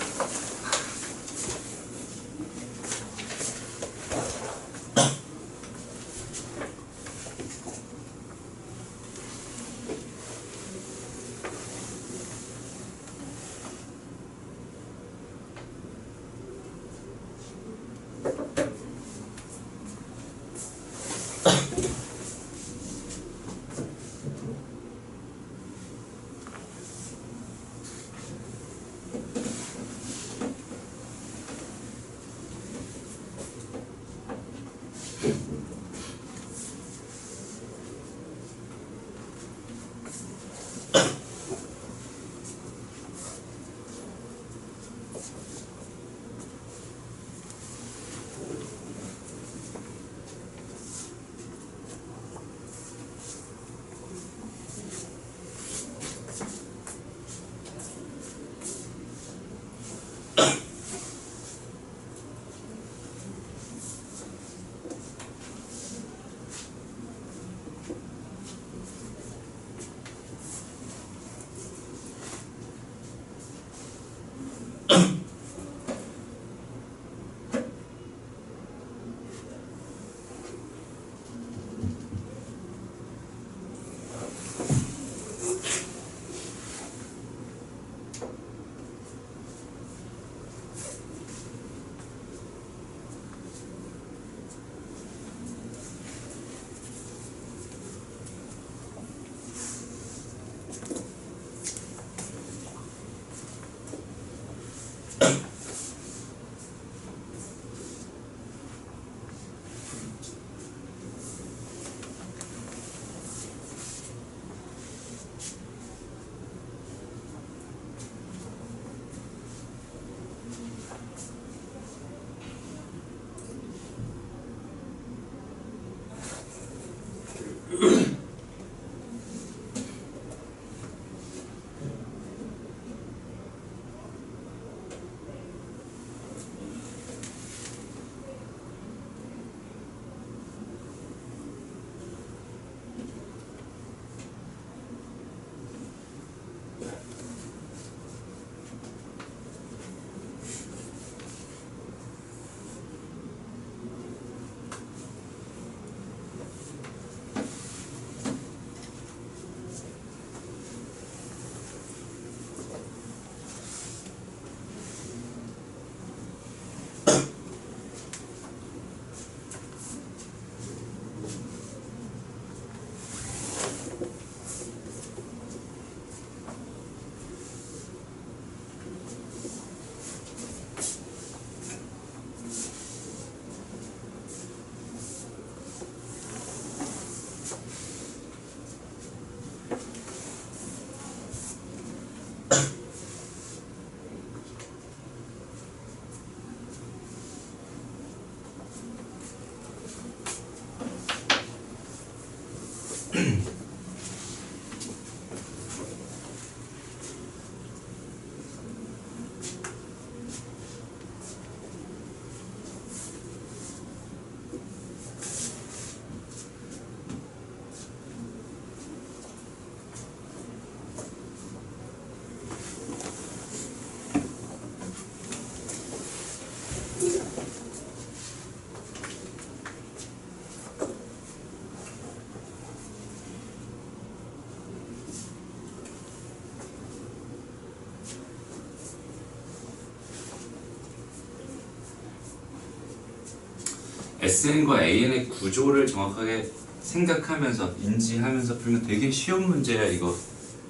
SN과 AN의 구조를 정확하게 생각하면서 인지하면서 풀면 되게 쉬운 문제야 이거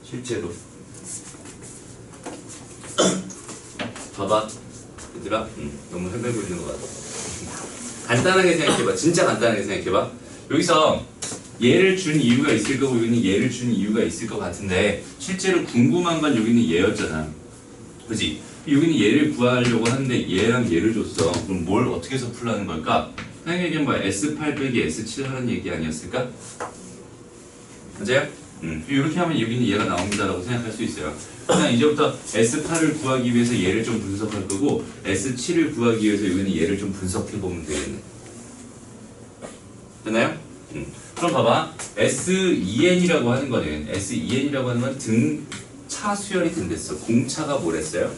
실제로. 봐봐 얘들아, 너무 헤매고 있는 것 같아. 간단하게 생각해봐. 진짜 간단하게 생각해봐. 여기서 얘를 준 이유가 있을 거고 여기는 얘를 준 이유가 있을 것 같은데 실제로 궁금한 건 여기는 얘였잖아. 그치? 여기는 얘를 구하려고 하는데 얘랑 얘를 줬어. 그럼 뭘 어떻게 해서 풀라는 걸까? 그냥 얘기하면 뭐야? S8 빼기 S7 하는 얘기 아니었을까? 맞아요? 이렇게 하면 여기는 얘가 나옵니다라고 생각할 수 있어요. 그냥 이제부터 S8을 구하기 위해서 얘를 좀 분석할 거고 S7을 구하기 위해서 여기는 얘를 좀 분석해 보면 되겠네. 됐나요? 그럼 봐봐. S2n이라고 하는 거는 S2n이라고 하는 건 등차 수열이 된댔어. 공차가 뭐랬어요?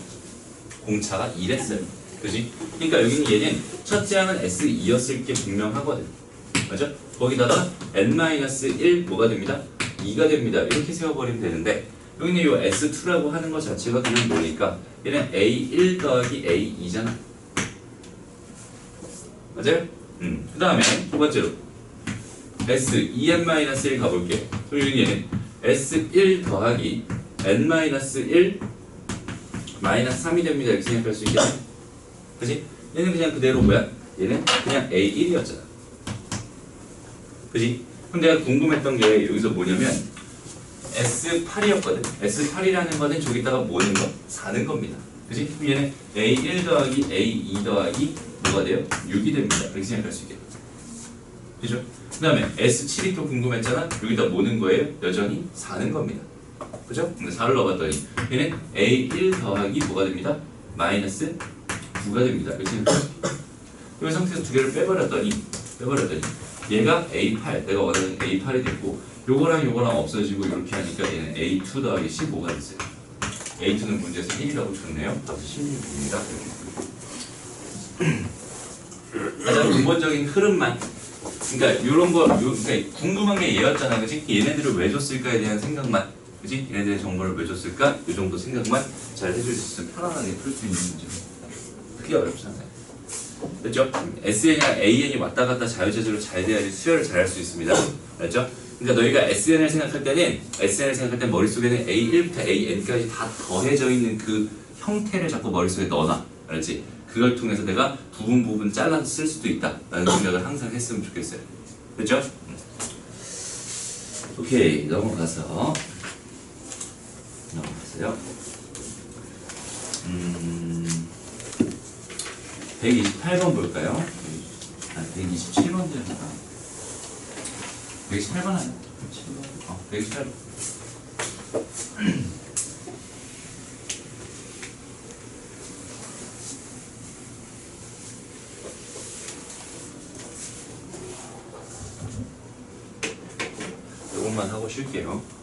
공차가 2랬어요. 그지? 그러니까 여기는 얘는 첫째 항은 S2였을 게 분명하거든. 맞아? 거기다가 n-1 뭐가 됩니다? 2가 됩니다. 이렇게 세워버리면 되는데 여기는 이 S2라고 하는 것 자체가 그냥 뭐니까 얘는 A1 더하기 A2잖아. 맞아요? 그 다음에 두 번째로 S2n-1 가볼게. 그럼 여기는 얘는 S1 더하기 n-1 마이너스 3이 됩니다. 이렇게 생각할 수 있겠네. 그치? 얘는 그냥 그대로 뭐야? 얘는 그냥 A1이었잖아. 그치? 그럼 내가 궁금했던 게 여기서 뭐냐면 S8이었거든. S8이라는 거는 저기다가 뭐는 거? 4는 겁니다. 그치? 그럼 얘는 A1 더하기 A2 더하기 뭐가 돼요? 6이 됩니다. 이렇게 생각할 수 있겠다. 그죠? 그 다음에 S7이 또 궁금했잖아. 여기다 뭐는 거예요? 여전히 4는 겁니다. 그죠? 근데 4를 넣어봤더니 얘는 A1 더하기 뭐가 됩니다? 마이너스 9가 됩니다. 이렇게 생각할 수 있겠다. 이 상태에서 두 개를 빼버렸더니 얘가 A8, 내가 원하는 A8이 됐고 요거랑 요거랑 없어지고 이렇게 하니까 얘는 A2 더하기 15가 됐어요. A2는 문제에서 1이라고 줬네요. 답은 16입니다. 가장 근본적인 흐름만, 그러니까 요런 거, 그러니까 궁금한 게 얘였잖아, 그치? 얘네들을 왜 줬을까에 대한 생각만, 그치? 얘네들의 정보를 왜 줬을까? 요 정도 생각만 잘 해줄 수 있으면 편안하게 풀 수 있는 문제. 크게 어렵지 않아요. 됐죠? SN이랑 AN이 왔다 갔다 자유자재로 잘 돼야지 수열을 잘 할 수 있습니다. 알죠? 그러니까 너희가 SN을 생각할 때는 머릿속에는 A1부터 AN까지 다 더해져 있는 그 형태를 자꾸 머릿속에 넣어놔. 알지? 그걸 통해서 내가 부분 잘라서 쓸 수도 있다 라는 생각을 항상 했으면 좋겠어요. 됐죠? 오케이, 넘어가세요. 128번 볼까요? 127번 되나? 128번 아니야? 128번. 이것만 하고 쉴게요.